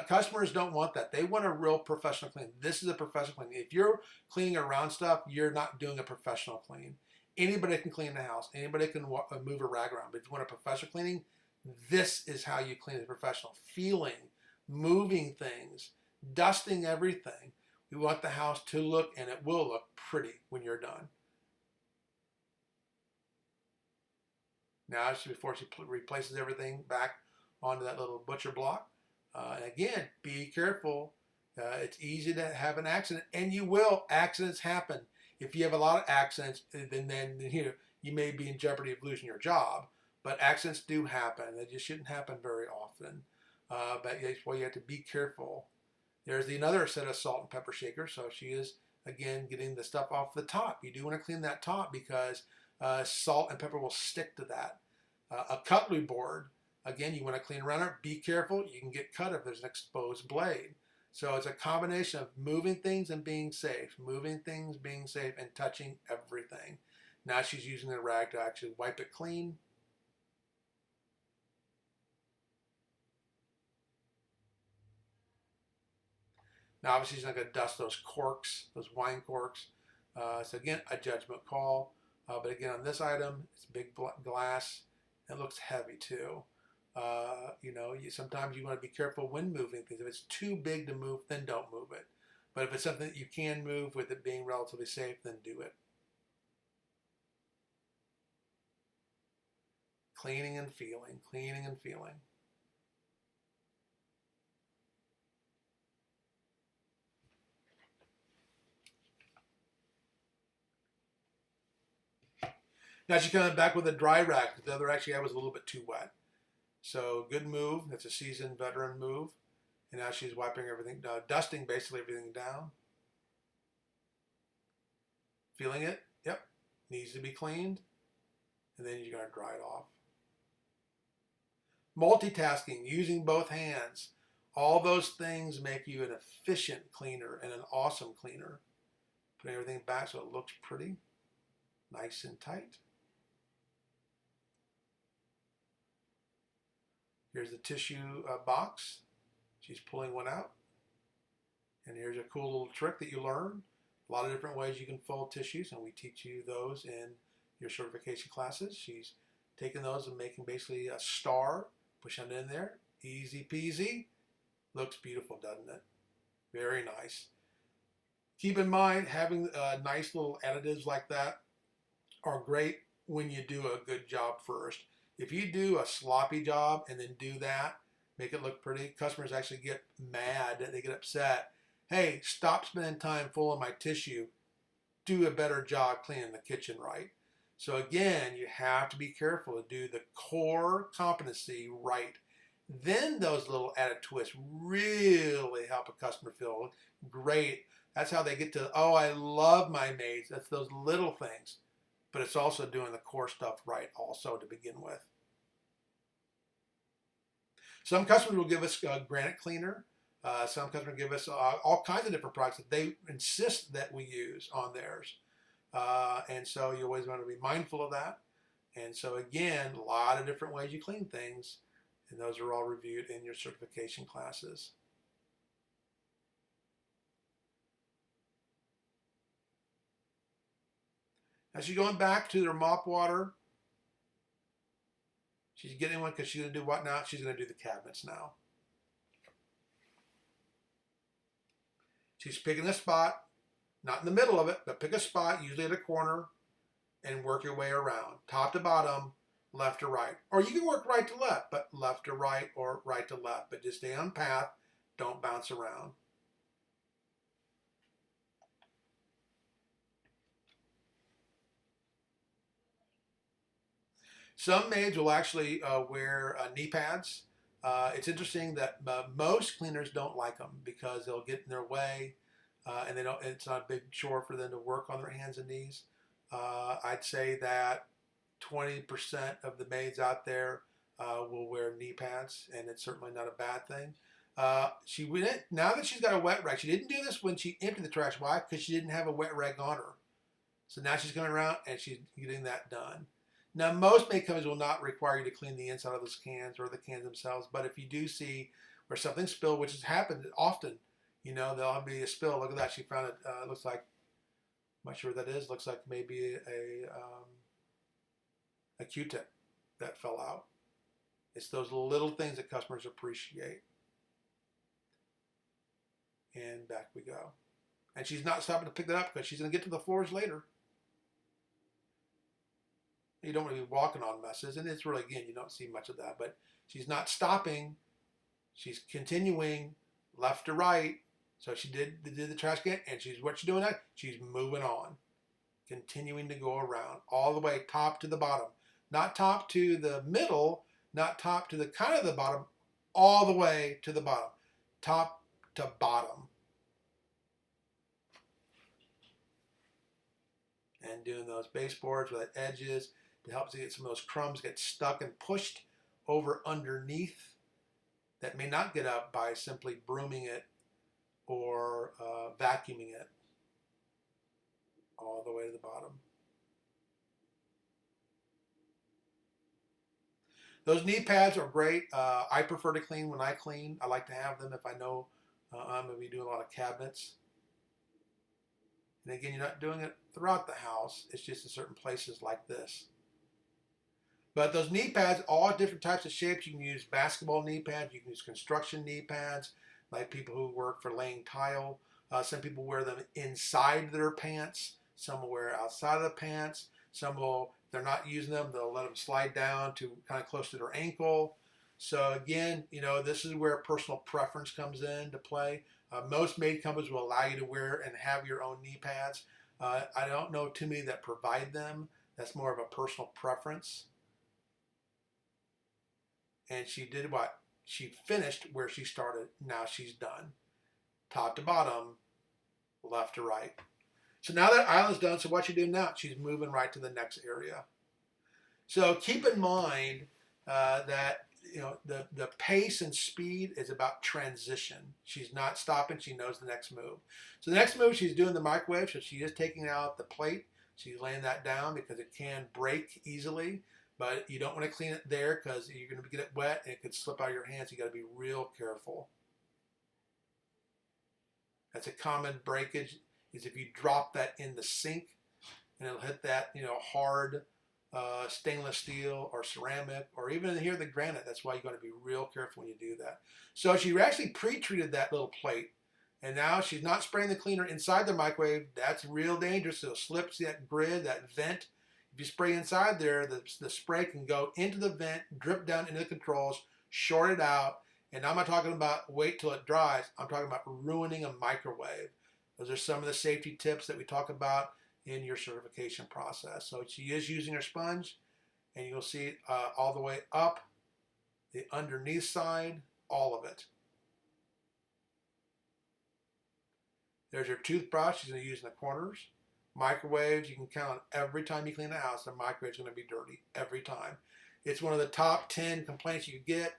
Customers don't want that. They want a real professional clean. This is a professional clean. If you're cleaning around stuff, you're not doing a professional clean. Anybody can clean the house. Anybody can move a rag around. But if you want a professional cleaning, this is how you clean as a professional. Feeling, moving things, dusting everything. We want the house to look, and it will look pretty when you're done. Now, before she replaces everything back onto that little butcher block. And again, be careful. It's easy to have an accident, and you will. Accidents happen. If you have a lot of accidents, then you may be in jeopardy of losing your job. But accidents do happen. They just shouldn't happen very often. But that's why you have to be careful. There's another set of salt and pepper shakers. So she is, again, getting the stuff off the top. You do want to clean that top because salt and pepper will stick to that. A cutlery board, again, you want to clean around it. Be careful. You can get cut if there's an exposed blade. So it's a combination of moving things and being safe. Moving things, being safe, and touching everything. Now she's using the rag to actually wipe it clean. Now obviously she's not going to dust those corks, those wine corks. So again, a judgment call. But again, on this item, it's big glass. It looks heavy too. Sometimes you want to be careful when moving things. If it's too big to move, then don't move it. But if it's something that you can move with it being relatively safe, then do it. Cleaning and feeling, cleaning and feeling. Now she's coming back with a dry rag. The other actually I was a little bit too wet. So good move. That's a seasoned veteran move. And now she's wiping everything, dusting basically everything down. Feeling it? Yep. Needs to be cleaned. And then you're going to dry it off. Multitasking, using both hands. All those things make you an efficient cleaner and an awesome cleaner. Putting everything back so it looks pretty, nice and tight. Here's the tissue box. She's pulling one out. And here's a cool little trick that you learn. A lot of different ways you can fold tissues, and we teach you those in your certification classes. She's taking those and making basically a star, pushing it in there. Easy peasy. Looks beautiful, doesn't it? Very nice. Keep in mind, having nice little additives like that are great when you do a good job first. If you do a sloppy job and then do that, make it look pretty, customers actually get mad. They get upset. Hey, stop spending time fooling my tissue. do a better job cleaning the kitchen right. So again, you have to be careful to do the core competency right. Then those little added twists really help a customer feel great. That's how they get to, oh, I love my maids. That's those little things. But it's also doing the core stuff right also to begin with. Some customers will give us a granite cleaner. Some customers give us all kinds of different products that they insist that we use on theirs. And so you always want to be mindful of that. And so again, a lot of different ways you clean things. And those are all reviewed in your certification classes. Now she's going back to their mop water. She's getting one because she's going to do what now? She's going to do the cabinets now. She's picking a spot, not in the middle of it, but pick a spot, usually at a corner, and work your way around, top to bottom, left to right. Or you can work right to left, but left to right or right to left. But just stay on path, don't bounce around. Some maids will actually wear knee pads. It's interesting that most cleaners don't like them because they'll get in their way, and they don't. It's not a big chore for them to work on their hands and knees. I'd say that 20% of the maids out there will wear knee pads, and it's certainly not a bad thing. She went now that she's got a wet rag. She didn't do this when she emptied the trash. Why? Because she didn't have a wet rag on her. So now she's coming around and she's getting that done. Now, most maid companies will not require you to clean the inside of those cans or the cans themselves, but if you do see where something spilled, which has happened often, you know, there'll be a spill. Look at that. She found it. Looks like, I'm not sure what that is. Looks like maybe a Q-tip that fell out. It's those little things that customers appreciate. And back we go. And she's not stopping to pick that up because she's going to get to the floors later. You don't want to be walking on messes, and it's really, again, you don't see much of that, but she's not stopping. She's continuing left to right. So she did the trash can, and what's she doing now? She's moving on, continuing to go around all the way top to the bottom. Not top to the middle, not top to the kind of the bottom, all the way to the bottom. Top to bottom. And doing those baseboards with edges. It helps to get some of those crumbs get stuck and pushed over underneath that may not get up by simply brooming it or vacuuming it all the way to the bottom. Those knee pads are great. I prefer to clean when I clean. I like to have them if I know I'm going to be doing a lot of cabinets. And again, you're not doing it throughout the house. It's just in certain places like this. But those knee pads, all different types of shapes. You can use basketball knee pads. You can use construction knee pads, like people who work for laying tile. Some people wear them inside their pants. Some will wear outside of the pants. Some will, if they're not using them, they'll let them slide down to kind of close to their ankle. So again, you know, this is where personal preference comes into play. Most maid companies will allow you to wear and have your own knee pads. I don't know too many that provide them. That's more of a personal preference. And she did what? She finished where she started. Now she's done. Top to bottom, left to right. So now that island's done, so what she doing now? She's moving right to the next area. So keep in mind that you know the pace and speed is about transition. She's not stopping. She knows the next move. So the next move, she's doing the microwave. So she is taking out the plate. She's laying that down because it can break easily. But you don't want to clean it there because you're going to get it wet and it could slip out of your hands. You got to be real careful. That's a common breakage, is if you drop that in the sink and it'll hit that, you know, hard stainless steel or ceramic or even here the granite. That's why you're going to be real careful when you do that. So she actually pre-treated that little plate, and now she's not spraying the cleaner inside the microwave. That's real dangerous. It'll slip that grid, that vent. If you spray inside there, the spray can go into the vent, drip down into the controls, short it out. And I'm not talking about wait till it dries. I'm talking about ruining a microwave. Those are some of the safety tips that we talk about in your certification process. So she is using her sponge, and you'll see it all the way up, the underneath side, all of it. There's your toothbrush she's going to use in the corners. Microwaves, you can count on every time you clean the house, the microwave's going to be dirty every time. It's one of the top 10 complaints you get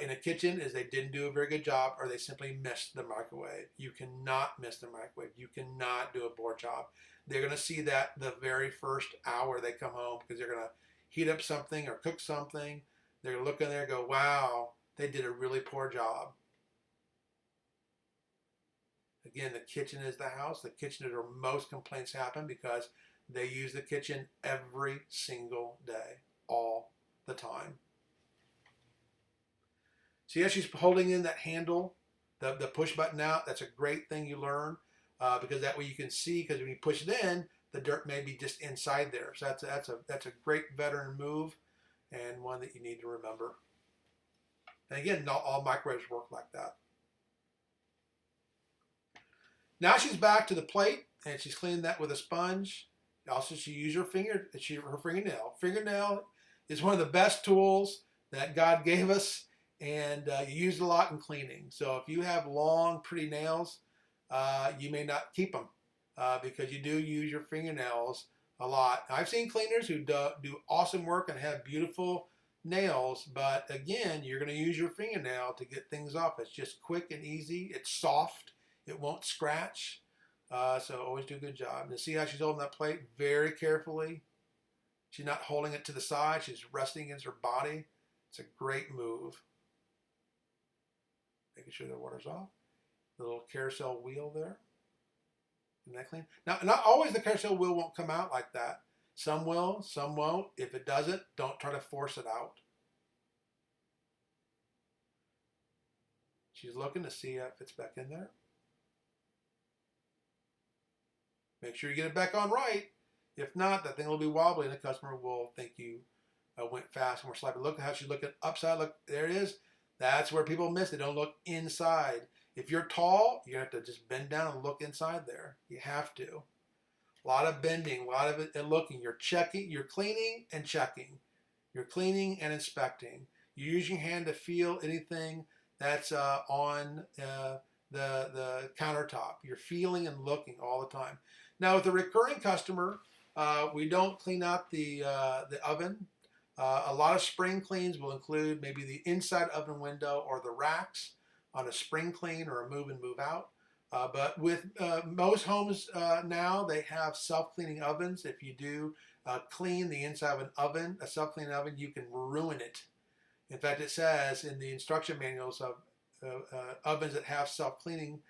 in a kitchen is they didn't do a very good job, or they simply missed the microwave. You cannot miss the microwave. You cannot do a poor job. They're going to see that the very first hour they come home, because they're going to heat up something or cook something. They're going to look in there and go, wow, they did a really poor job. Again, the kitchen is the house. The kitchen is where most complaints happen, because they use the kitchen every single day, all the time. See how she's holding in that handle, the push button out? That's a great thing you learn, because that way you can see, because when you push it in, the dirt may be just inside there. So that's a great veteran move, and one that you need to remember. And again, not all microwaves work like that. Now she's back to the plate, and she's cleaning that with a sponge. Also, she used her fingernail. Fingernail is one of the best tools that God gave us, and you use it a lot in cleaning. So if you have long, pretty nails, you may not keep them because you do use your fingernails a lot. I've seen cleaners who do awesome work and have beautiful nails, but again, you're going to use your fingernail to get things off. It's just quick and easy. It's soft. It won't scratch, so always do a good job. And see how she's holding that plate very carefully. She's not holding it to the side. She's resting against her body. It's a great move. Making sure the water's off. The little carousel wheel there. Isn't that clean? Now, not always the carousel wheel won't come out like that. Some will, some won't. If it doesn't, don't try to force it out. She's looking to see if it's back in there. Make sure you get it back on right. If not, that thing will be wobbly, and the customer will think you went fast and more sloppy. Look at how she's looking upside. Look, there it is. That's where people miss. They don't look inside. If you're tall, you have to just bend down and look inside there. You have to. A lot of bending, a lot of it and looking. You're checking, you're cleaning and checking. You're cleaning and inspecting. You use your hand to feel anything that's on the countertop. You're feeling and looking all the time. Now, with a recurring customer, we don't clean out the oven. A lot of spring cleans will include maybe the inside oven window or the racks on a spring clean or a move in, move out. But with most homes now, they have self-cleaning ovens. If you do clean the inside of an oven, a self-cleaning oven, you can ruin it. In fact, it says in the instruction manuals of ovens that have self-cleaning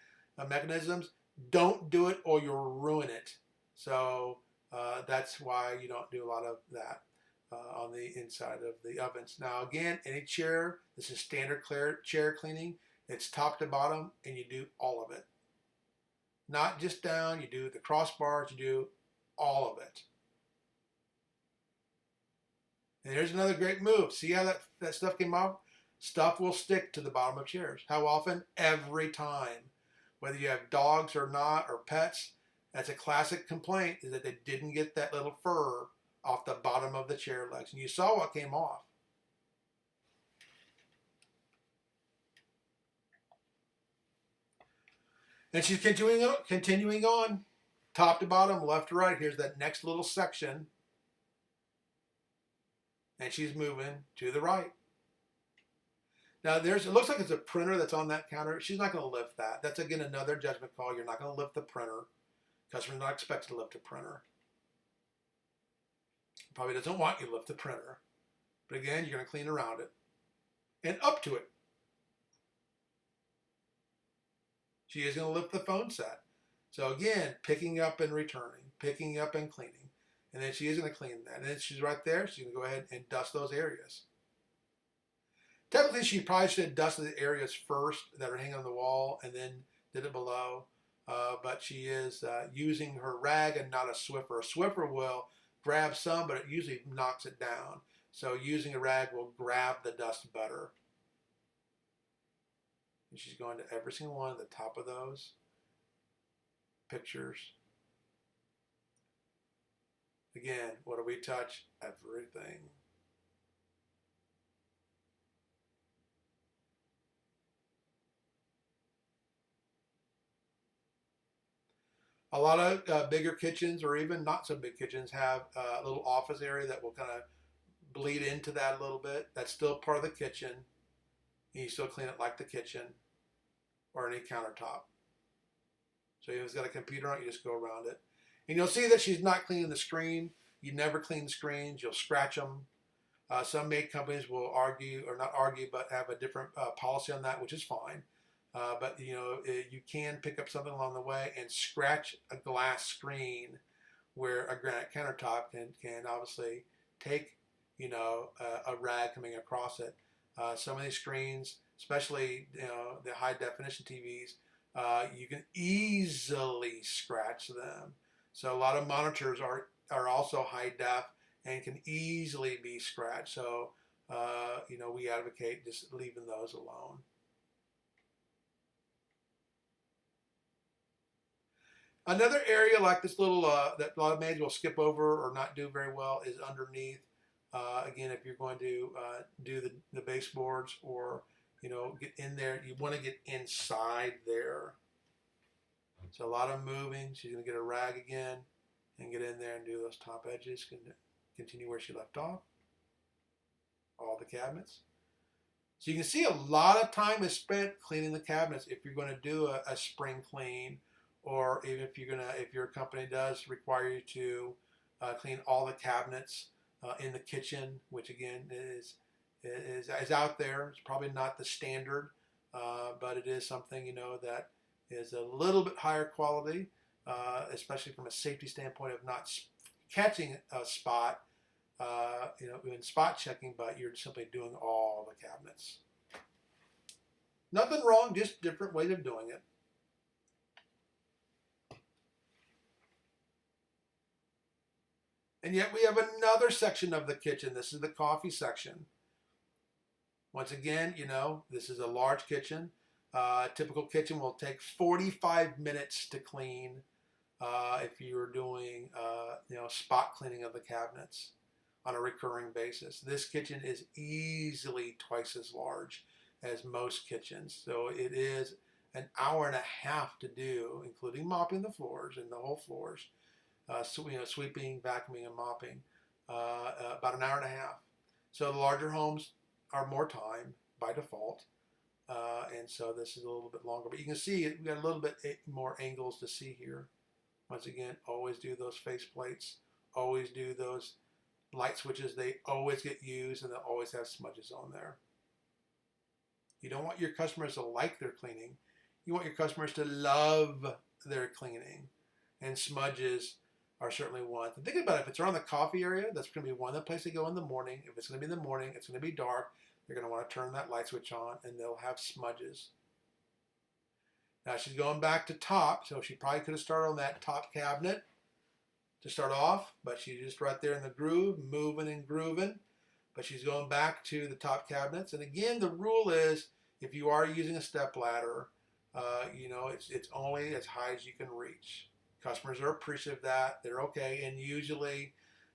mechanisms, don't do it or you'll ruin it. So that's why you don't do a lot of that on the inside of the ovens. Now again, any chair, this is standard chair cleaning. It's top to bottom, and you do all of it. Not just down, you do the crossbars, you do all of it. And here's another great move. See how that stuff came off? Stuff will stick to the bottom of chairs. How often? Every time. Whether you have dogs or not, or pets, that's a classic complaint, is that they didn't get that little fur off the bottom of the chair legs. And you saw what came off. And she's continuing on, top to bottom, left to right. Here's that next little section. And she's moving to the right. Now, it looks like it's a printer that's on that counter. She's not going to lift that. That's, again, another judgment call. You're not going to lift the printer. Customer's not expected to lift a printer. Probably doesn't want you to lift the printer. But again, you're going to clean around it and up to it. She is going to lift the phone set. So again, picking up and returning, picking up and cleaning. And then she is going to clean that. And then she's right there. She's going to go ahead and dust those areas. Technically, she probably should have dusted the areas first that are hanging on the wall and then did it below. But she is using her rag and not a Swiffer. A Swiffer will grab some, but it usually knocks it down. So using a rag will grab the dust better. And she's going to every single one at the top of those pictures. Again, what do we touch? Everything. A lot of bigger kitchens, or even not so big kitchens, have a little office area that will kind of bleed into that a little bit. That's still part of the kitchen. And you still clean it like the kitchen or any countertop. So if it's got a computer on it, you just go around it. And you'll see that she's not cleaning the screen. You never clean the screens. You'll scratch them. Some maid companies will argue, or not argue, but have a different policy on that, which is fine. But you can pick up something along the way and scratch a glass screen where a granite countertop can obviously take a rag coming across it. Some of these screens, especially the high definition TVs, you can easily scratch them. So a lot of monitors are also high def and can easily be scratched. So we advocate just leaving those alone. Another area like this little that a lot of maids will skip over or not do very well is underneath. Again, if you're going to do the baseboards or get in there, you want to get inside there. So a lot of moving. She's going to get a rag again and get in there and do those top edges. Continue where she left off. All the cabinets. So you can see a lot of time is spent cleaning the cabinets if you're going to do a spring clean, or even if your company does require you to clean all the cabinets in the kitchen, which again is out there. It's probably not the standard, but it is something that is a little bit higher quality, especially from a safety standpoint of not catching a spot, in spot checking, but you're simply doing all the cabinets. Nothing wrong, just different ways of doing it. And yet we have another section of the kitchen. This is the coffee section. Once again, this is a large kitchen. Typical kitchen will take 45 minutes to clean if you're doing spot cleaning of the cabinets on a recurring basis. This kitchen is easily twice as large as most kitchens. So it is an hour and a half to do, including mopping the floors and the whole floors. Sweeping, vacuuming, and mopping, about an hour and a half. So the larger homes are more time by default, and so this is a little bit longer. But you can see we got a little bit more angles to see here. Once again, always do those face plates. Always do those light switches. They always get used, and they'll always have smudges on there. You don't want your customers to like their cleaning. You want your customers to love their cleaning, and smudges are certainly one. Think about it. If it's around the coffee area, that's going to be one of the places they go in the morning. If it's going to be in the morning, it's going to be dark. They're going to want to turn that light switch on, and they'll have smudges. Now she's going back to top, so she probably could have started on that top cabinet to start off, but she's just right there in the groove, moving and grooving. But she's going back to the top cabinets. And again, the rule is if you are using a step ladder, it's only as high as you can reach. Customers are appreciative of that. They're okay. And usually,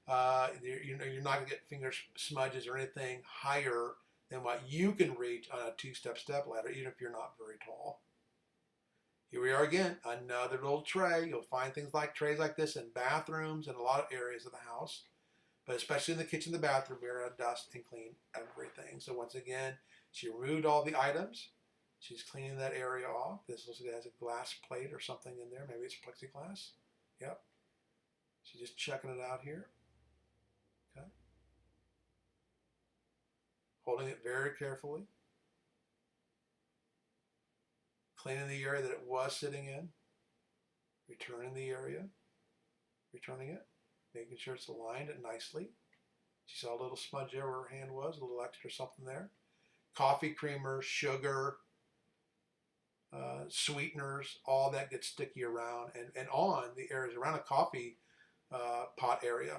you're not going to get finger smudges or anything higher than what you can reach on a two-step step ladder, even if you're not very tall. Here we are again, another little tray. You'll find things like trays like this in bathrooms and a lot of areas of the house. But especially in the kitchen and the bathroom, we're going to dust and clean everything. So once again, she removed all the items. She's cleaning that area off. This looks like it has a glass plate or something in there. Maybe it's plexiglass. Yep. She's just checking it out here. Okay. Holding it very carefully. Cleaning the area that it was sitting in. Returning the area. Returning it. Making sure it's aligned nicely. She saw a little smudge there where her hand was. A little extra something there. Coffee creamer, sugar, sweeteners, all that gets sticky around and on the areas around a coffee pot area.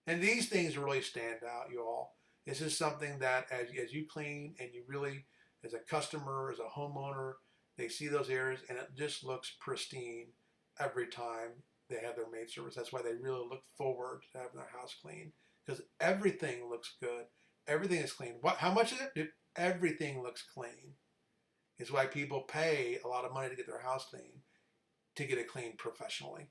And these things really stand out, you all. This is something that as you clean and you really, as a customer, as a homeowner, They see those areas and it just looks pristine every time they have their maid service. That's why they really look forward to having their house clean, because everything looks good. Everything is clean. How much is it? Everything looks clean. It's why people pay a lot of money to get their house clean, to get it cleaned professionally.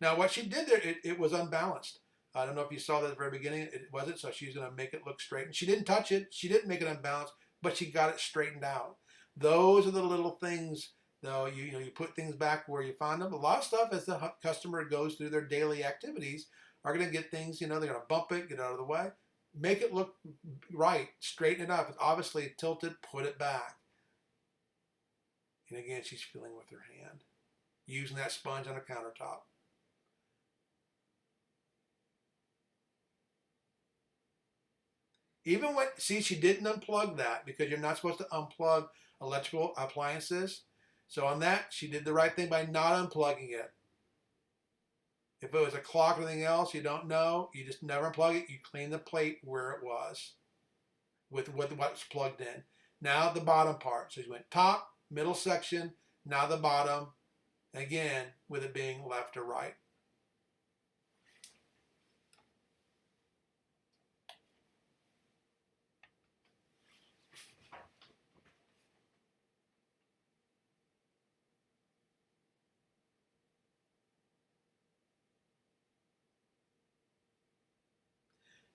Now, what she did there, it was unbalanced. I don't know if you saw that at the very beginning. It wasn't, so she's going to make it look straight. And she didn't touch it. She didn't make it unbalanced, but she got it straightened out. Those are the little things, though. You put things back where you found them. A lot of stuff, as the customer goes through their daily activities, are going to get things, they're going to bump it, get out of the way. Make it look right. Straighten it up. It's obviously tilted. Put it back. And again, she's feeling with her hand, using that sponge on a countertop. Even when, see, she didn't unplug that, because you're not supposed to unplug electrical appliances. So on that, she did the right thing by not unplugging it. If it was a clock or anything else, you don't know, you just never unplug it. You clean the plate where it was with what's plugged in. Now the bottom part. So you went top, middle section, now the bottom, again, with it being left or right.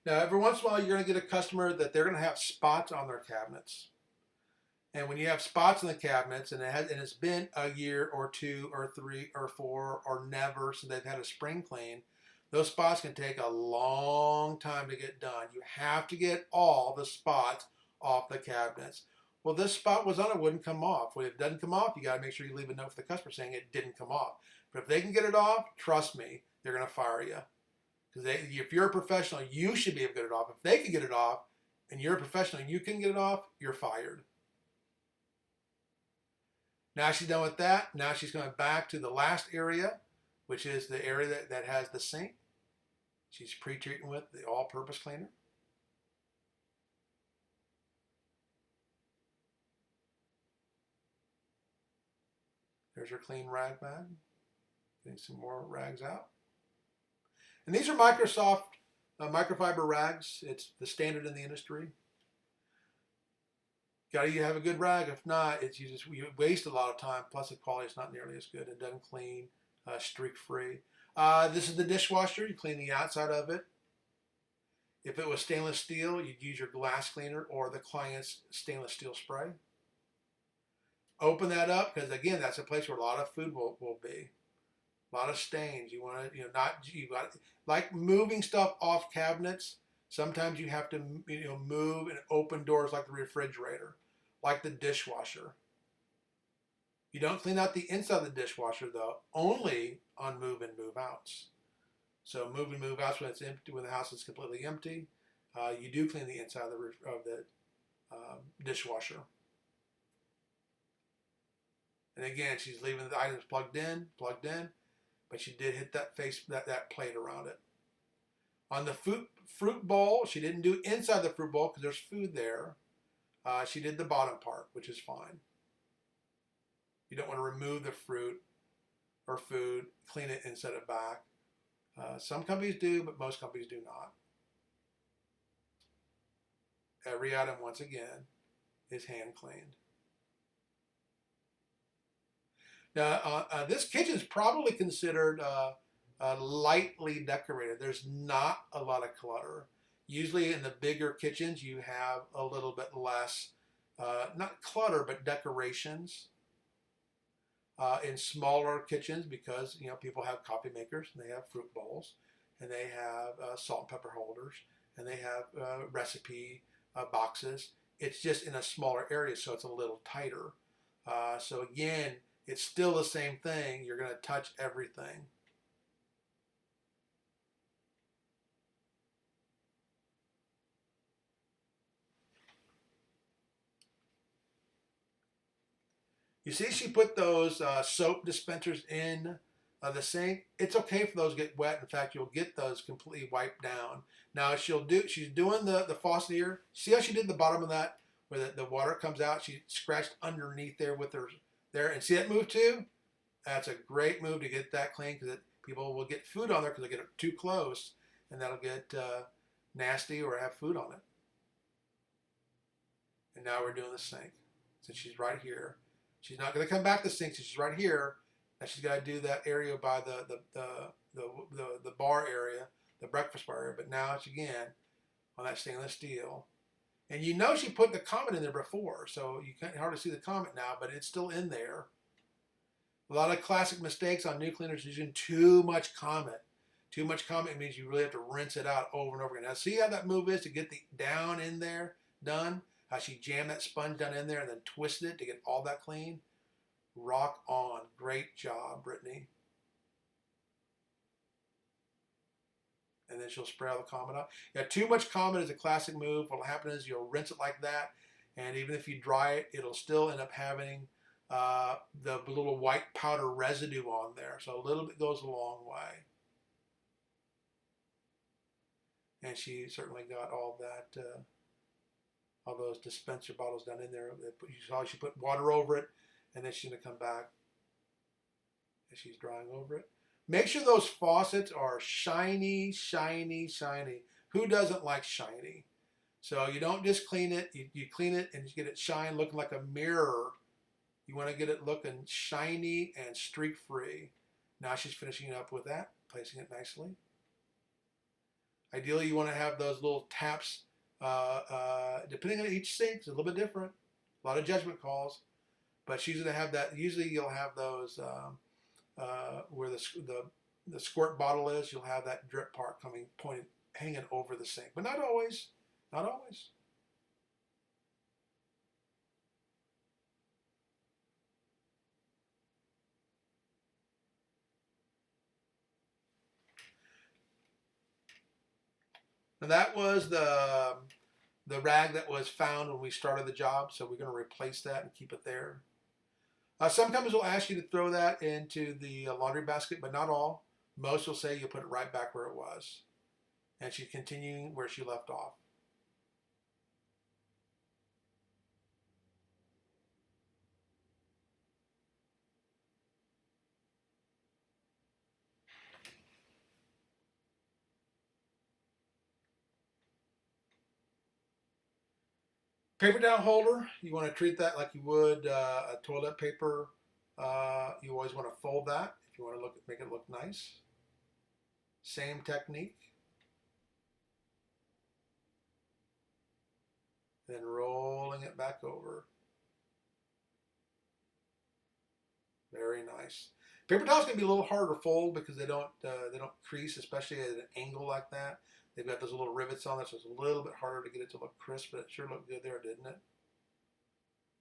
Now, every once in a while, you're going to get a customer that they're going to have spots on their cabinets. And when you have spots in the cabinets, and it's been a year or 2 or 3 or 4 or never since they've had a spring clean, those spots can take a long time to get done. You have to get all the spots off the cabinets. Well, this spot was on, it wouldn't come off. When it doesn't come off, you got to make sure you leave a note for the customer saying it didn't come off. But if they can get it off, trust me, they're going to fire you. Because if you're a professional, you should be able to get it off. If they can get it off, and you're a professional and you can get it off, you're fired. Now she's done with that. Now she's going back to the last area, which is the area that has the sink. She's pre-treating with the all-purpose cleaner. There's her clean rag bag. Getting some more rags out. And these are Microsoft microfiber rags. It's the standard in the industry. Got to have a good rag. If not, you waste a lot of time. Plus, the quality is not nearly as good. It doesn't clean, streak-free. This is the dishwasher. You clean the outside of it. If it was stainless steel, you'd use your glass cleaner or the client's stainless steel spray. Open that up, because again, that's a place where a lot of food will be. A lot of stains. You want to, like moving stuff off cabinets. Sometimes you have to, move and open doors like the refrigerator, like the dishwasher. You don't clean out the inside of the dishwasher though, only on move and move outs. So move and move outs when it's empty, when the house is completely empty. You do clean the inside of the dishwasher. And again, she's leaving the items plugged in, but she did hit that that plate around it. On the fruit bowl, she didn't do inside the fruit bowl because there's food there. She did the bottom part, which is fine. You don't want to remove the fruit or food, clean it and set it back. Some companies do, but most companies do not. Every item, once again, is hand cleaned. Now, this kitchen is probably considered lightly decorated. There's not a lot of clutter. Usually in the bigger kitchens, you have a little bit less, not clutter, but decorations. In smaller kitchens, because people have coffee makers and they have fruit bowls, and they have salt and pepper holders, and they have recipe boxes. It's just in a smaller area, so it's a little tighter. So again, it's still the same thing. You're going to touch everything. You see, she put those soap dispensers in the sink, it's okay for those to get wet. In fact, you'll get those completely wiped down. Now she's doing the faucet here. See how she did the bottom of that where the water comes out? She scratched underneath there with her there. And see that move too? That's a great move to get that clean because people will get food on there because they get it too close and that'll get nasty or have food on it. And now we're doing the sink. Since she's right here. She's not going to come back to the sink, so she's right here. Now she's got to do that area by the bar area, the breakfast bar area. But now it's again on that stainless steel. And you know she put the comment in there before, so you can't hardly see the comment now, but it's still in there. A lot of classic mistakes on new cleaners using too much comment. Too much comment means you really have to rinse it out over and over again. Now see how that move is to get the down in there done? How she jammed that sponge down in there and then twisted it to get all that clean? Rock on. Great job, Brittany. And then she'll spray all the comment out. Yeah, too much comment is a classic move. What'll happen is you'll rinse it like that, and even if you dry it, it'll still end up having the little white powder residue on there. So a little bit goes a long way. And she certainly got all that, all those dispenser bottles down in there. You saw she put water over it, and then she's going to come back as she's drying over it. Make sure those faucets are shiny, shiny, shiny. Who doesn't like shiny? So you don't just clean it. You clean it and you get it shine, looking like a mirror. You want to get it looking shiny and streak-free. Now she's finishing up with that, placing it nicely. Ideally, you want to have those little taps. Depending on each sink, it's a little bit different. A lot of judgment calls. But she's going to have that. Usually you'll have those where the squirt bottle is. You'll have that drip part hanging over the sink. But not always. Not always. And that was the rag that was found when we started the job, so we're going to replace that and keep it there. Some companies will ask you to throw that into the laundry basket, but not all. Most will say you'll put it right back where it was. And she's continuing where she left off. Paper towel holder, you want to treat that like you would a toilet paper. You always want to fold that if you want to make it look nice. Same technique. Then rolling it back over. Very nice. Paper towels can be a little harder to fold because they don't crease, especially at an angle like that. They've got those little rivets on it, so it's a little bit harder to get it to look crisp, but it sure looked good there, didn't it?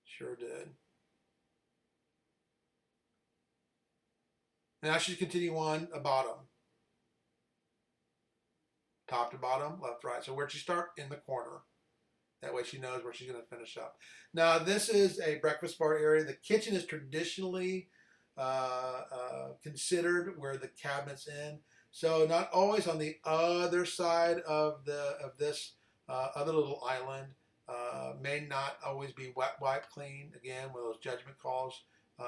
Sure did. Now she's continuing on a bottom. Top to bottom, left, right. So where'd she start? In the corner. That way she knows where she's going to finish up. Now this is a breakfast bar area. The kitchen is traditionally considered where the cabinet's in. So not always on the other side of this other little island. May not always be wet wipe clean. Again, one of those judgment calls.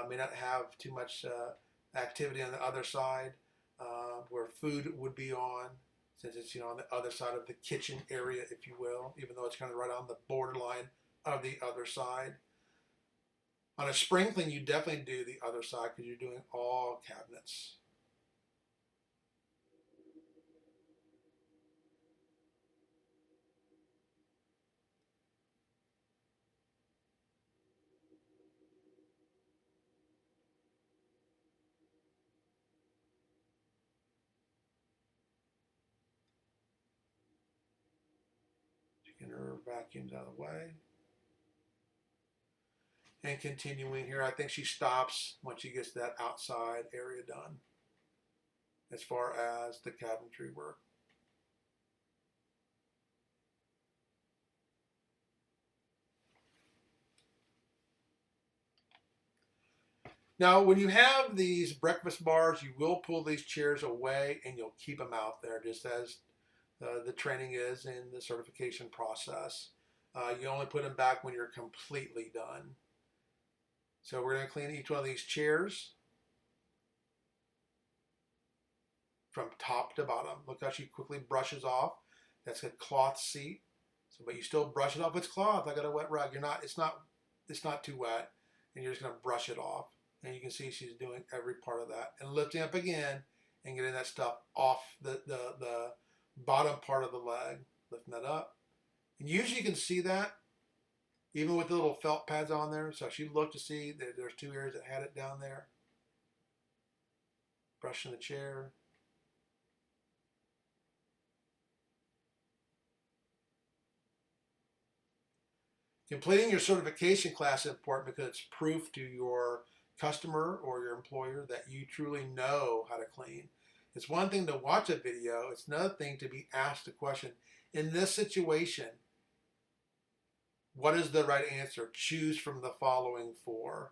May not have too much activity on the other side where food would be on, since it's on the other side of the kitchen area, if you will, even though it's kind of right on the borderline of the other side. On a spring clean, you definitely do the other side because you're doing all cabinets. Getting her vacuums out of the way. And continuing here, I think she stops once she gets that outside area done as far as the cabinetry work. Now, when you have these breakfast bars, you will pull these chairs away and you'll keep them out there, just as the training is in the certification process. You only put them back when you're completely done. So we're going to clean each one of these chairs from top to bottom. Look how she quickly brushes off. That's a cloth seat. So, but you still brush it off. It's cloth. I got a wet rug. You're not. It's not too wet, and you're just going to brush it off. And you can see she's doing every part of that and lifting up again and getting that stuff off the bottom part of the leg, lifting that up. And usually you can see that even with the little felt pads on there. So she looked to see that there's two areas that had it down there. Brushing the chair. Completing your certification class is important because it's proof to your customer or your employer that you truly know how to clean. It's one thing to watch a video, it's another thing to be asked a question. In this situation, what is the right answer? Choose from the following four.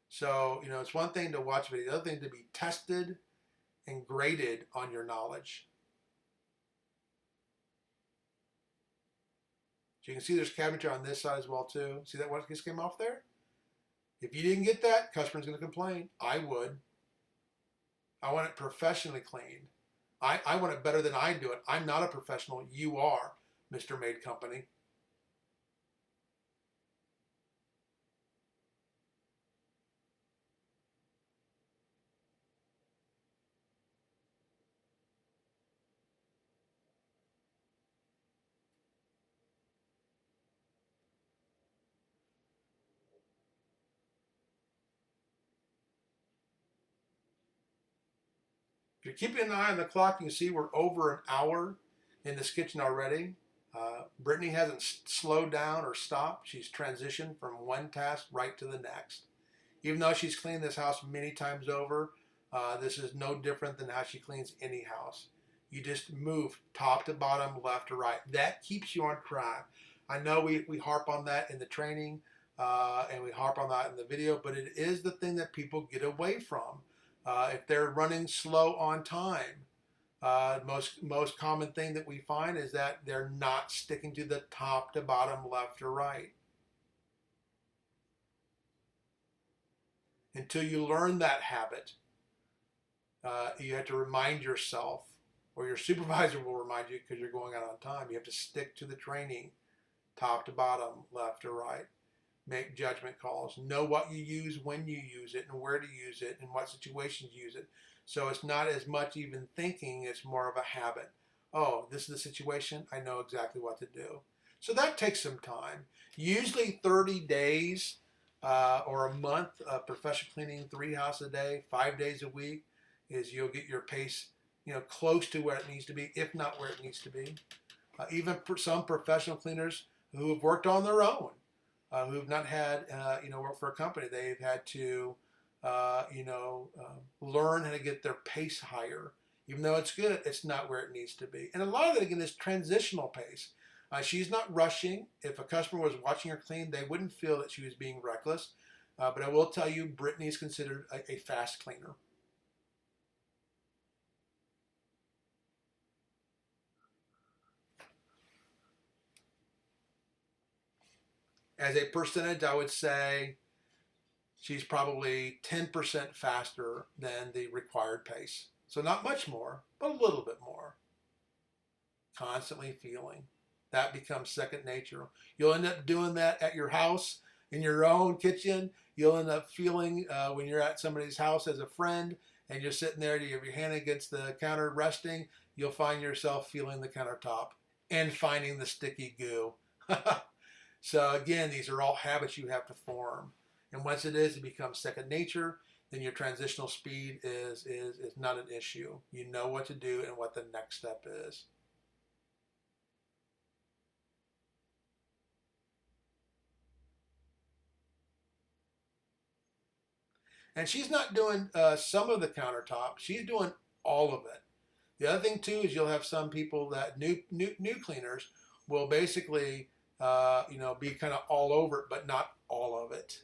So, it's one thing to watch a video, the other thing to be tested and graded on your knowledge. So you can see there's cabinetry on this side as well too. See that what just came off there? If you didn't get that, customer's going to complain. I would. I want it professionally cleaned. I want it better than I do it. I'm not a professional. You are, Mr. Maid Company. If you're keeping an eye on the clock, you can see we're over an hour in this kitchen already. Brittany hasn't slowed down or stopped. She's transitioned from one task right to the next. Even though she's cleaned this house many times over, this is no different than how she cleans any house. You just move top to bottom, left to right. That keeps you on track. I know we harp on that in the training and we harp on that in the video, but it is the thing that people get away from. If they're running slow on time, most common thing that we find is that they're not sticking to the top to bottom, left or right. Until you learn that habit, you have to remind yourself, or your supervisor will remind you because you're going out on time. You have to stick to the training, top to bottom, left or right. Make judgment calls. Know what you use, when you use it, and where to use it, and what situations you use it. So it's not as much even thinking, it's more of a habit. Oh, this is the situation, I know exactly what to do. So that takes some time. Usually 30 days or a month of professional cleaning, 3 houses a day, 5 days a week, is you'll get your pace close to where it needs to be, if not where it needs to be. Even for some professional cleaners who have worked on their own, who have not had, work for a company. They've had to, learn how to get their pace higher. Even though it's good, it's not where it needs to be. And a lot of it, again, is transitional pace. She's not rushing. If a customer was watching her clean, they wouldn't feel that she was being reckless. But I will tell you, Brittany is considered a fast cleaner. As a percentage, I would say she's probably 10% faster than the required pace. So not much more, but a little bit more. Constantly feeling. That becomes second nature. You'll end up doing that at your house, in your own kitchen. You'll end up feeling when you're at somebody's house as a friend and you're sitting there, you have your hand against the counter resting, you'll find yourself feeling the countertop and finding the sticky goo. So again, these are all habits you have to form. And once it becomes second nature, then your transitional speed is not an issue. You know what to do and what the next step is. And she's not doing some of the countertop. She's doing all of it. The other thing too is you'll have some people that new cleaners will basically be kind of all over it, but not all of it.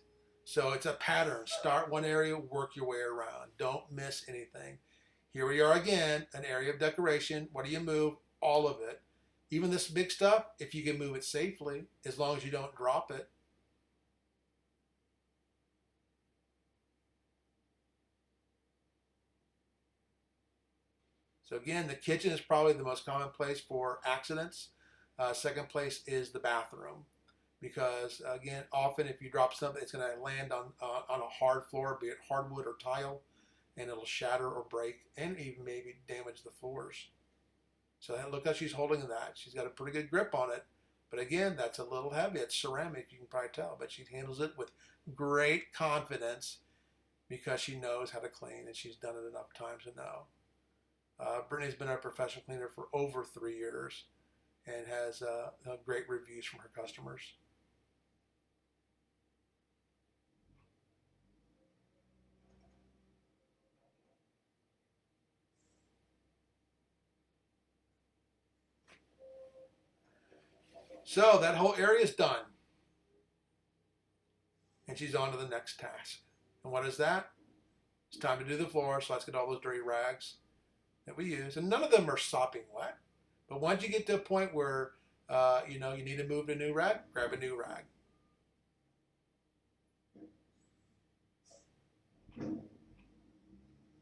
So it's a pattern. Start one area, work your way around. Don't miss anything. Here we are again, an area of decoration. What do you move? All of it. Even this big stuff, if you can move it safely, as long as you don't drop it. So again, the kitchen is probably the most common place for accidents. Second place is the bathroom, because again, often if you drop something, it's going to land on a hard floor, be it hardwood or tile, and it'll shatter or break, and even maybe damage the floors. So look how she's holding that. She's got a pretty good grip on it, but again, that's a little heavy. It's ceramic, you can probably tell, but she handles it with great confidence because she knows how to clean, and she's done it enough times to know. Brittany's been our professional cleaner for over 3 years and has great reviews from her customers. So that whole area is done. And she's on to the next task. And what is that? It's time to do the floor, so let's get all those dirty rags that we use. And none of them are sopping wet. But once you get to a point where you need to move to a new rag, grab a new rag.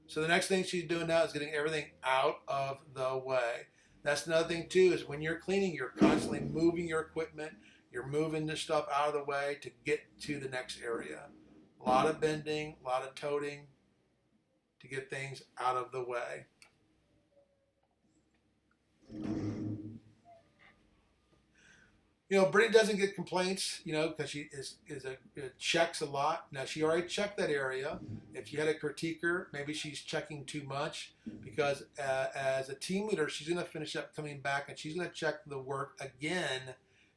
So the next thing she's doing now is getting everything out of the way. That's another thing too, is when you're cleaning, you're constantly moving your equipment. You're moving this stuff out of the way to get to the next area. A lot of bending, a lot of toting to get things out of the way. Brittany doesn't get complaints, because she checks a lot. Now, she already checked that area. If you had a critique her, maybe she's checking too much, because as a team leader, she's going to finish up coming back and she's going to check the work again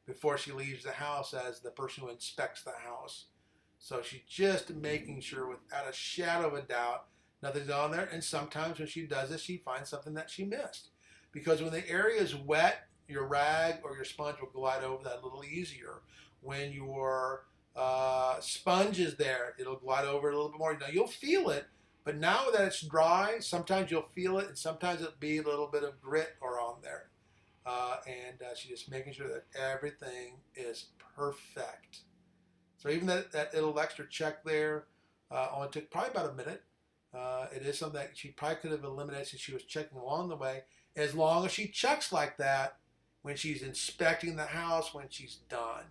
before she leaves the house as the person who inspects the house. So she's just making sure without a shadow of a doubt nothing's on there. And sometimes when she does this, she finds something that she missed. Because when the area is wet, your rag or your sponge will glide over that a little easier. When your sponge is there, it'll glide over it a little bit more. Now you'll feel it, but now that it's dry, sometimes you'll feel it, and sometimes it'll be a little bit of grit or on there. And she's just making sure that everything is perfect. So even that little extra check there only took probably about a minute. It is something that she probably could have eliminated since she was checking along the way. As long as she checks like that when she's inspecting the house, when she's done.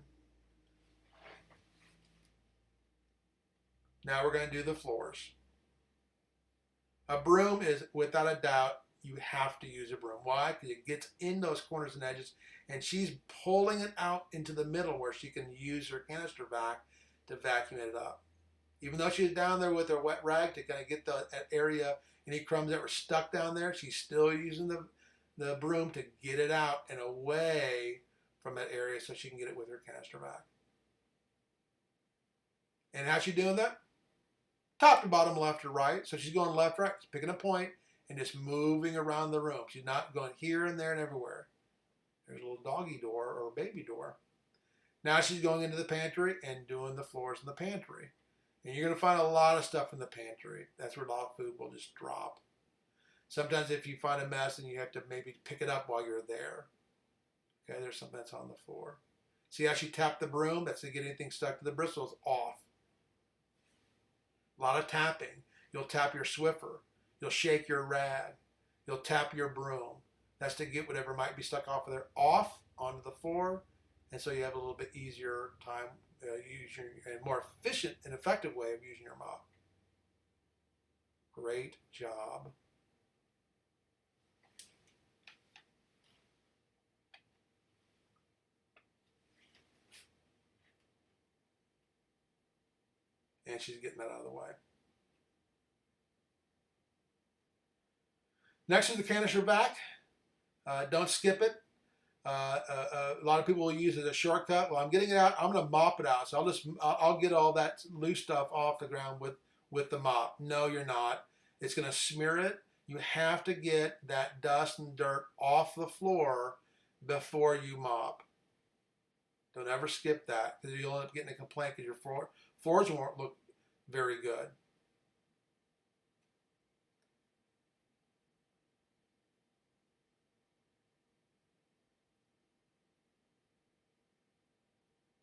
Now we're going to do the floors. A broom is, without a doubt, you have to use a broom. Why? Because it gets in those corners and edges, and she's pulling it out into the middle where she can use her canister vac to vacuum it up. Even though she's down there with her wet rag to kind of get that area, any crumbs that were stuck down there, she's still using the broom to get it out and away from that area so she can get it with her canister vac. And how's she doing that? Top to bottom, left to right. So she's going left, right, she's picking a point and just moving around the room. She's not going here and there and everywhere. There's a little doggy door or baby door. Now she's going into the pantry and doing the floors in the pantry. And you're going to find a lot of stuff in the pantry. That's where a lot of food will just drop. Sometimes if you find a mess and you have to maybe pick it up while you're there. Okay, there's something that's on the floor. See how she tapped the broom? That's to get anything stuck to the bristles off. A lot of tapping. You'll tap your Swiffer. You'll shake your rag. You'll tap your broom. That's to get whatever might be stuck off of there off onto the floor. And so you have a little bit easier time using a more efficient and effective way of using your mop. Great job. And she's getting that out of the way. Next is the canister vac. Don't skip it. A lot of people will use it as a shortcut. Well, I'm getting it out. I'm going to mop it out. So I'll get all that loose stuff off the ground with the mop. No, you're not. It's going to smear it. You have to get that dust and dirt off the floor before you mop. Don't ever skip that, because you'll end up getting a complaint because your floors won't look very good.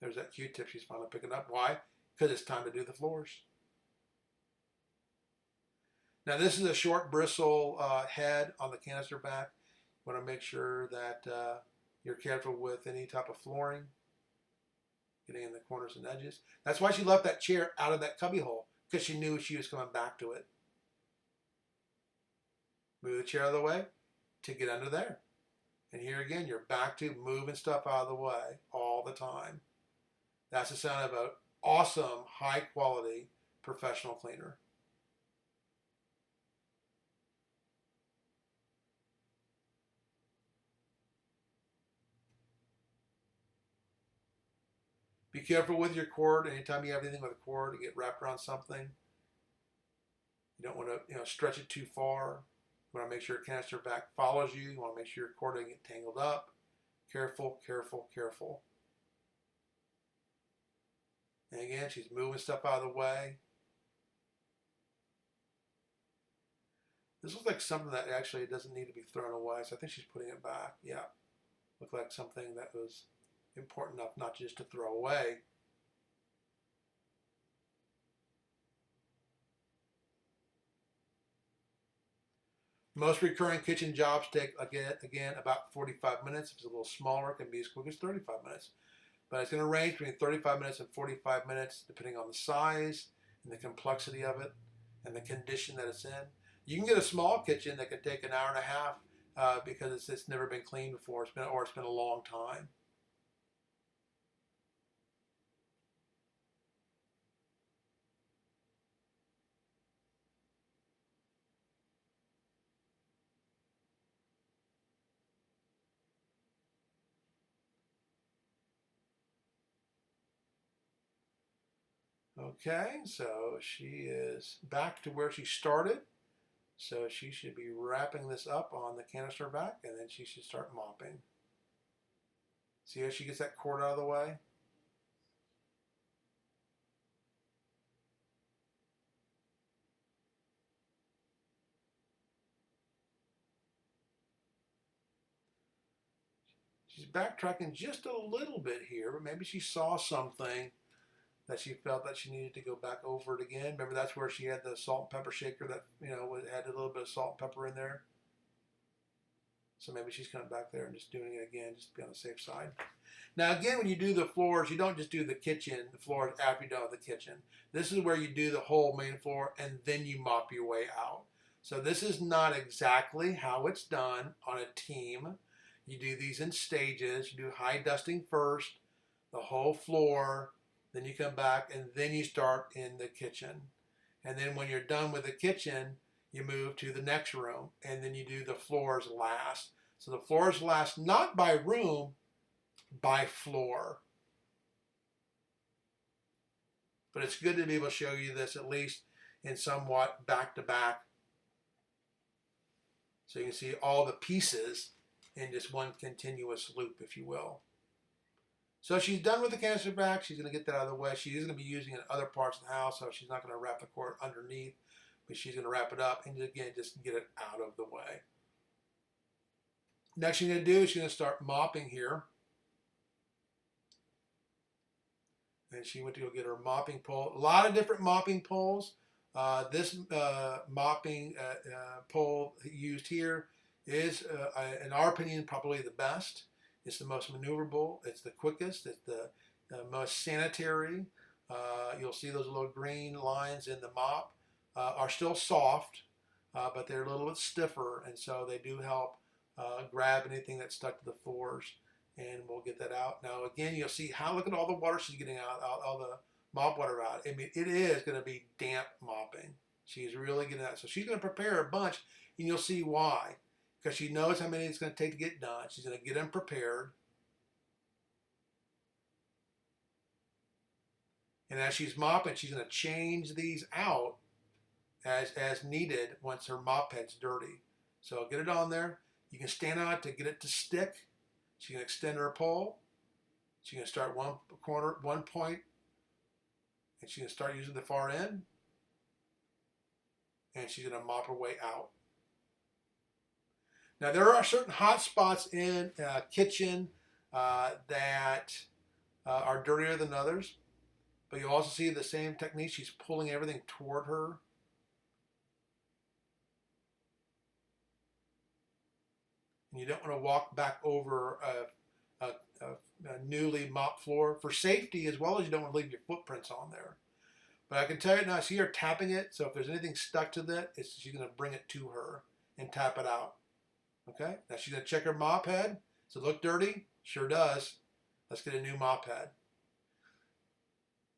There's that Q-tip she's finally picking up. Why? Because it's time to do the floors. Now this is a short bristle head on the canister back. You want to make sure that you're careful with any type of flooring, getting in the corners and edges. That's why she left that chair out of that cubby hole, because she knew she was coming back to it. Move the chair out of the way to get under there. And here again, you're back to moving stuff out of the way all the time. That's the sound of an awesome, high quality professional cleaner. Be careful with your cord. Anytime you have anything with a cord to get wrapped around something, you don't want to stretch it too far. You want to make sure your canister back follows you. You want to make sure your cord doesn't get tangled up. Careful, careful, careful. And again, she's moving stuff out of the way. This looks like something that actually doesn't need to be thrown away, so I think she's putting it back. Yeah, looked like something that was important enough not just to throw away. Most recurring kitchen jobs take, again, about 45 minutes. If it's a little smaller, it can be as quick as 35 minutes. But it's going to range between 35 minutes and 45 minutes, depending on the size and the complexity of it and the condition that it's in. You can get a small kitchen that can take an hour and a half because it's never been cleaned before, it's been a long time. Okay, so she is back to where she started. So she should be wrapping this up on the canister back, and then she should start mopping. See how she gets that cord out of the way? She's backtracking just a little bit here, but maybe she saw something that she felt that she needed to go back over it again. Remember, that's where she had the salt and pepper shaker that, had a little bit of salt and pepper in there. So maybe she's coming back there and just doing it again, just to be on the safe side. Now, again, when you do the floors, you don't just do the floors after you're done with the kitchen. This is where you do the whole main floor, and then you mop your way out. So this is not exactly how it's done on a team. You do these in stages. You do high dusting first, the whole floor, then you come back, and then you start in the kitchen. And then when you're done with the kitchen, you move to the next room, and then you do the floors last. So the floors last not by room, by floor. But it's good to be able to show you this at least in somewhat back-to-back, so you can see all the pieces in just one continuous loop, if you will. So she's done with the canister back. She's going to get that out of the way. She is going to be using it in other parts of the house, so she's not going to wrap the cord underneath, but she's going to wrap it up and, again, just get it out of the way. Next she's going to do is she's going to start mopping here. And she went to go get her mopping pole. A lot of different mopping poles. This mopping pole used here is, in our opinion, probably the best. It's the most maneuverable. It's the quickest. It's the most sanitary. You'll see those little green lines in the mop are still soft, but they're a little bit stiffer, and so they do help grab anything that's stuck to the floors, and we'll get that out. Now, again, you'll see look at all the water she's getting out, all the mop water out. I mean, it is going to be damp mopping. She's really getting that. So she's going to prepare a bunch, and you'll see why. Because she knows how many it's going to take to get done. She's going to get them prepared. And as she's mopping, she's going to change these out as needed once her mop head's dirty. So get it on there. You can stand on it to get it to stick. She's going to extend her pole. She's going to start one point, And she's going to start using the far end. And she's going to mop her way out. Now, there are certain hot spots in a kitchen that are dirtier than others. But you also see the same technique. She's pulling everything toward her. And you don't want to walk back over a newly mopped floor for safety, as well as you don't want to leave your footprints on there. But I can tell you now, I see her tapping it. So if there's anything stuck to that, she's going to bring it to her and tap it out. Okay? Now she's going to check her mop head. Does it look dirty? Sure does. Let's get a new mop head.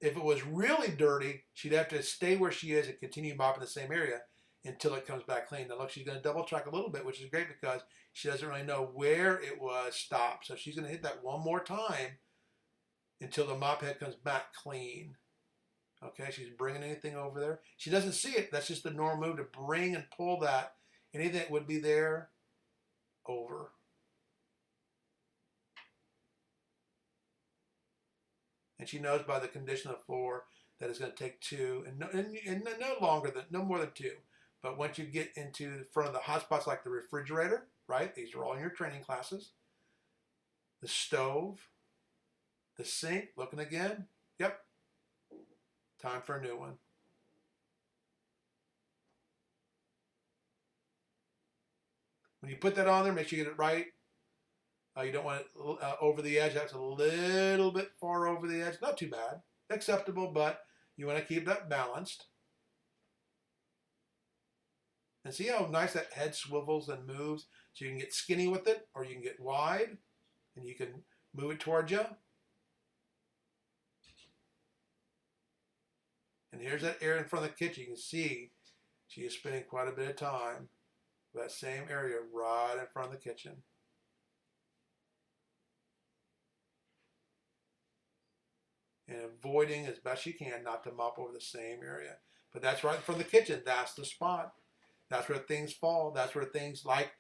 If it was really dirty, she'd have to stay where she is and continue mopping the same area until it comes back clean. Now look, she's going to double track a little bit, which is great because she doesn't really know where it was stopped. So she's going to hit that one more time until the mop head comes back clean. Okay, she's bringing anything over there. She doesn't see it. That's just the normal move to bring and pull that, anything that would be there, over. And she knows by the condition of the floor that it's going to take two, and no more than two. But once you get into the front of the hot spots like the refrigerator, right? These are all in your training classes. The stove, the sink, looking again. Yep. Time for a new one. When you put that on there, make sure you get it right. You don't want it over the edge. That's a little bit far over the edge. Not too bad. Acceptable, but you want to keep that balanced. And see how nice that head swivels and moves? So you can get skinny with it, or you can get wide, and you can move it towards you. And here's that area in front of the kitchen. You can see she is spending quite a bit of time with that same area right in front of the kitchen. And avoiding as best you can not to mop over the same area. But that's right in front of the kitchen. That's the spot. That's where things fall. That's where things like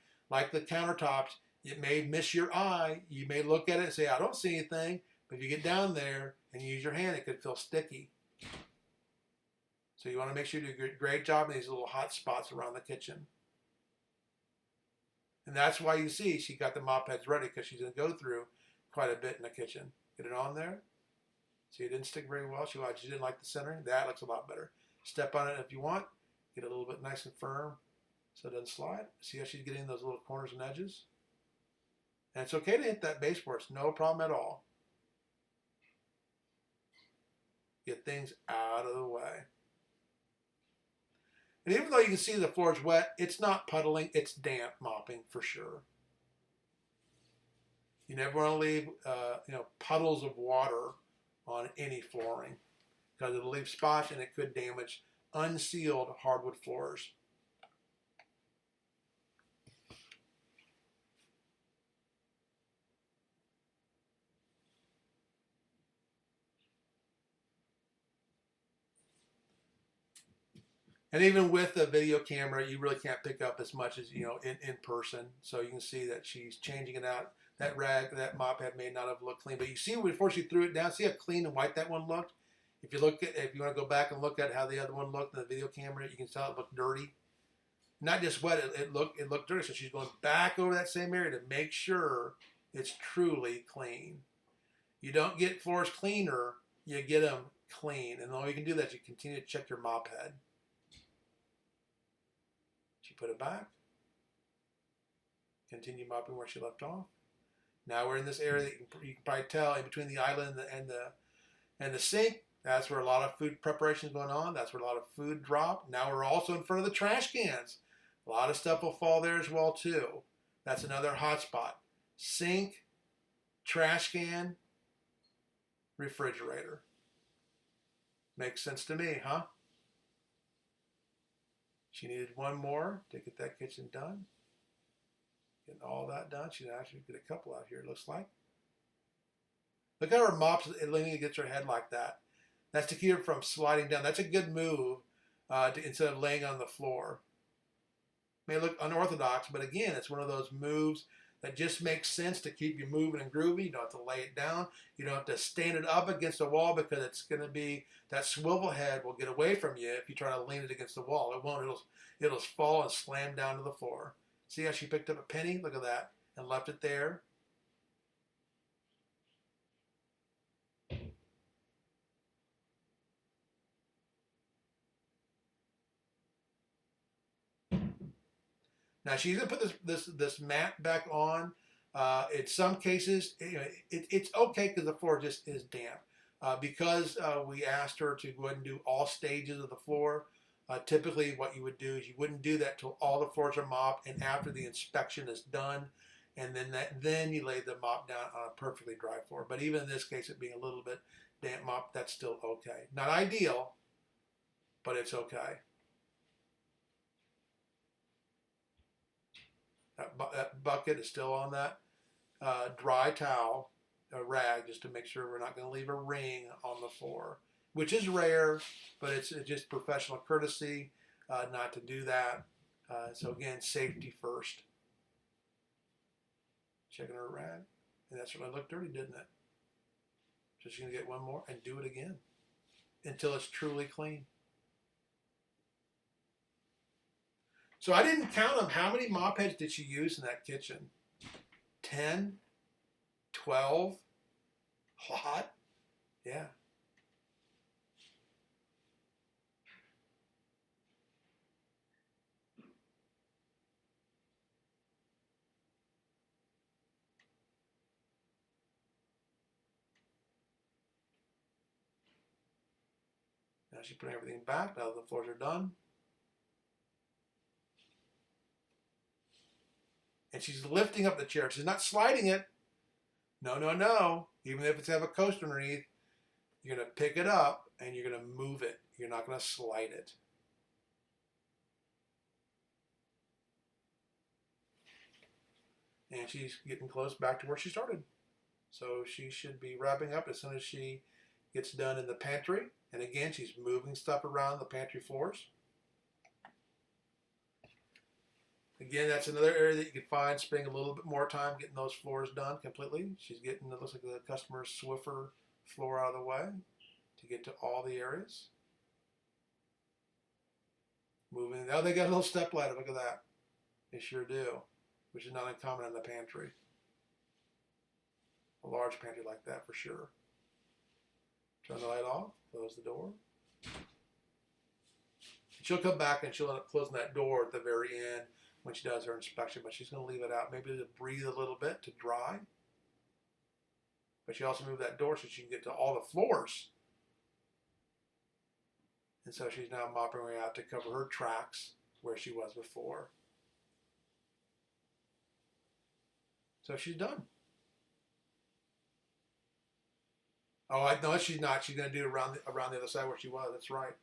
the countertops, it may miss your eye. You may look at it and say, I don't see anything. But if you get down there and you use your hand, it could feel sticky. So you want to make sure you do a great job in these little hot spots around the kitchen. And that's why you see she got the mop heads ready, because she's going to go through quite a bit in the kitchen. Get it on there. See, it didn't stick very well. She didn't like the centering. That looks a lot better. Step on it if you want. Get it a little bit nice and firm so it doesn't slide. See how she's getting those little corners and edges? And it's okay to hit that baseboard. It's no problem at all. Get things out of the way. And even though you can see the floor is wet, it's not puddling. It's damp mopping for sure. You never want to leave puddles of water on any flooring, because it'll leave spots and it could damage unsealed hardwood floors. And even with the video camera, you really can't pick up as much as in person. So you can see that she's changing it out. That rag, that mop head may not have looked clean, but you see before she threw it down, see how clean and white that one looked? If you want to go back and look at how the other one looked in the video camera, you can tell it looked dirty. Not just wet, it looked dirty. So she's going back over that same area to make sure it's truly clean. You don't get floors cleaner, you get them clean. And all you can do that is you continue to check your mop head. She put it back. Continue mopping where she left off. Now we're in this area that you can probably tell in between the island and the sink. That's where a lot of food preparation is going on. That's where a lot of food drop. Now we're also in front of the trash cans. A lot of stuff will fall there as well too. That's another hot spot. Sink, trash can, refrigerator. Makes sense to me, huh? She needed one more to get that kitchen done. Getting all that done. She actually get a couple out here, it looks like. Look at her mops. Elena gets her head like that. That's to keep her from sliding down. That's a good move instead of laying on the floor. May look unorthodox, but again, it's one of those moves that just makes sense to keep you moving and grooving. You don't have to lay it down. You don't have to stand it up against the wall because it's going to be, that swivel head will get away from you if you try to lean it against the wall. It won't. It'll fall and slam down to the floor. See how she picked up a penny? Look at that. And left it there. Now she's gonna put this mat back on. In some cases, it's okay because the floor just is damp. Because we asked her to go ahead and do all stages of the floor. Typically, what you would do is you wouldn't do that till all the floors are mopped and after the inspection is done, and then you lay the mop down on a perfectly dry floor. But even in this case, it being a little bit damp mop, that's still okay. Not ideal, but it's okay. That bucket is still on that dry towel, a rag, just to make sure we're not going to leave a ring on the floor, which is rare, but it's just professional courtesy not to do that. So again, safety first. Checking her rag, and that's when I looked dirty, didn't it? So she's going to get one more and do it again until it's truly clean. So I didn't count them. How many mop heads did she use in that kitchen? 10? 12? Hot? Yeah. Now she's putting everything back. Now the floors are done. And she's lifting up the chair. She's not sliding it. No, no, no. Even if it's have a coaster underneath, you're going to pick it up and you're going to move it. You're not going to slide it. And she's getting close back to where she started. So she should be wrapping up as soon as she gets done in the pantry. And again, she's moving stuff around the pantry floors. Again, that's another area that you can find spending a little bit more time getting those floors done completely. She's getting, it looks like the customer's Swiffer floor out of the way to get to all the areas. Moving, now they got a little step ladder, look at that. They sure do, which is not uncommon in the pantry. A large pantry like that for sure. Turn the light off, close the door. She'll come back and she'll end up closing that door at the very end when she does her inspection, but she's going to leave it out maybe to breathe a little bit, to dry. But she also moved that door so she can get to all the floors. And so she's now mopping her way out to cover her tracks where she was before. So she's done. Oh, no, she's not. She's going to do it around the other side where she was. That's right.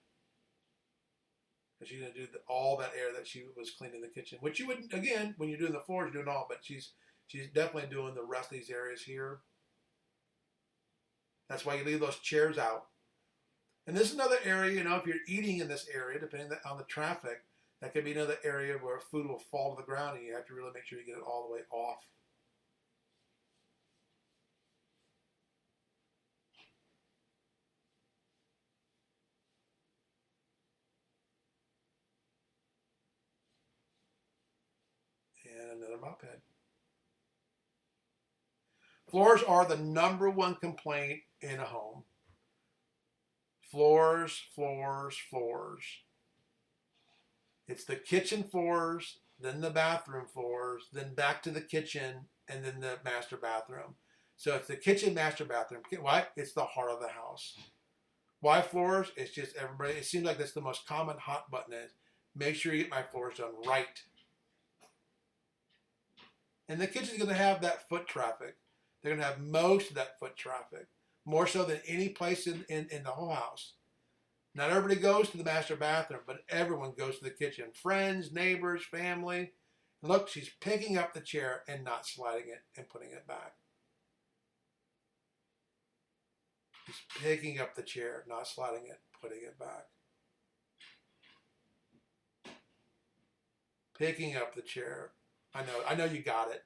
She's going to do all that area that she was cleaning the kitchen, which you wouldn't, again, when you're doing the floors, you're doing all, but she's definitely doing the rest of these areas here. That's why you leave those chairs out. And this is another area, you know, if you're eating in this area, depending on the traffic, that could be another area where food will fall to the ground and you have to really make sure you get it all the way off. And another mop head. Floors are the #1 complaint in a home. Floors, floors, floors. It's the kitchen floors, then the bathroom floors, then back to the kitchen, and then the master bathroom. So it's the kitchen, master bathroom. Why? It's the heart of the house. Why floors? It's just everybody, it seems like that's the most common hot button is, make sure you get my floors done right. And the kitchen's going to have that foot traffic. They're going to have most of that foot traffic, more so than any place in the whole house. Not everybody goes to the master bathroom, but everyone goes to the kitchen. Friends, neighbors, family. And look, she's picking up the chair and not sliding it and putting it back. She's picking up the chair, not sliding it, putting it back. Picking up the chair. I know you got it.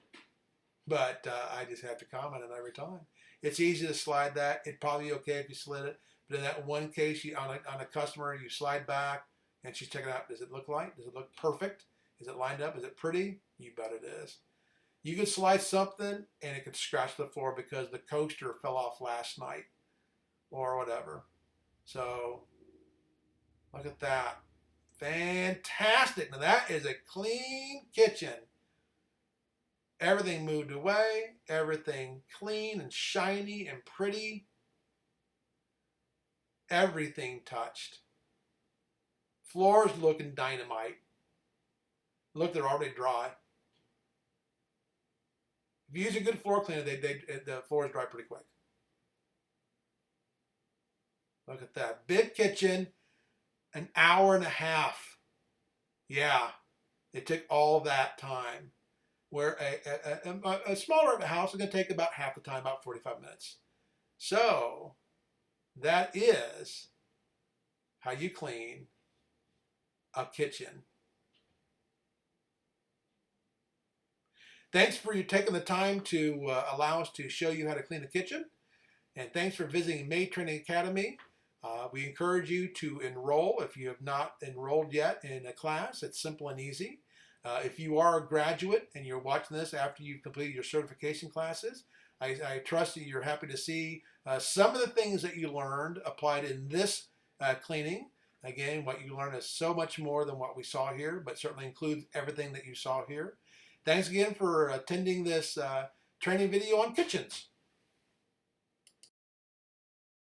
but I just have to comment on it every time. It's easy to slide that. It'd probably be okay if you slid it, but in that one case, on a customer, you slide back and she's checking out. Does it look light? Does it look perfect? Is it lined up? Is it pretty? You bet it is. You could slide something and it could scratch the floor because the coaster fell off last night or whatever. So look at that. Fantastic. Now that is a clean kitchen. Everything moved away. Everything clean and shiny and pretty. Everything touched. Floors looking dynamite. Look, they're already dry. If you use a good floor cleaner, the floors dry pretty quick. Look at that. Big kitchen, an hour and a half. Yeah, it took all that time. Where a smaller house is going to take about half the time, about 45 minutes. So that is how you clean a kitchen. Thanks for you taking the time to allow us to show you how to clean a kitchen. And thanks for visiting Maid Training Academy. We encourage you to enroll if you have not enrolled yet in a class. It's simple and easy. If you are a graduate and you're watching this after you've completed your certification classes, I trust that you're happy to see some of the things that you learned applied in this cleaning. Again, what you learn is so much more than what we saw here, but certainly includes everything that you saw here. Thanks again for attending this training video on kitchens.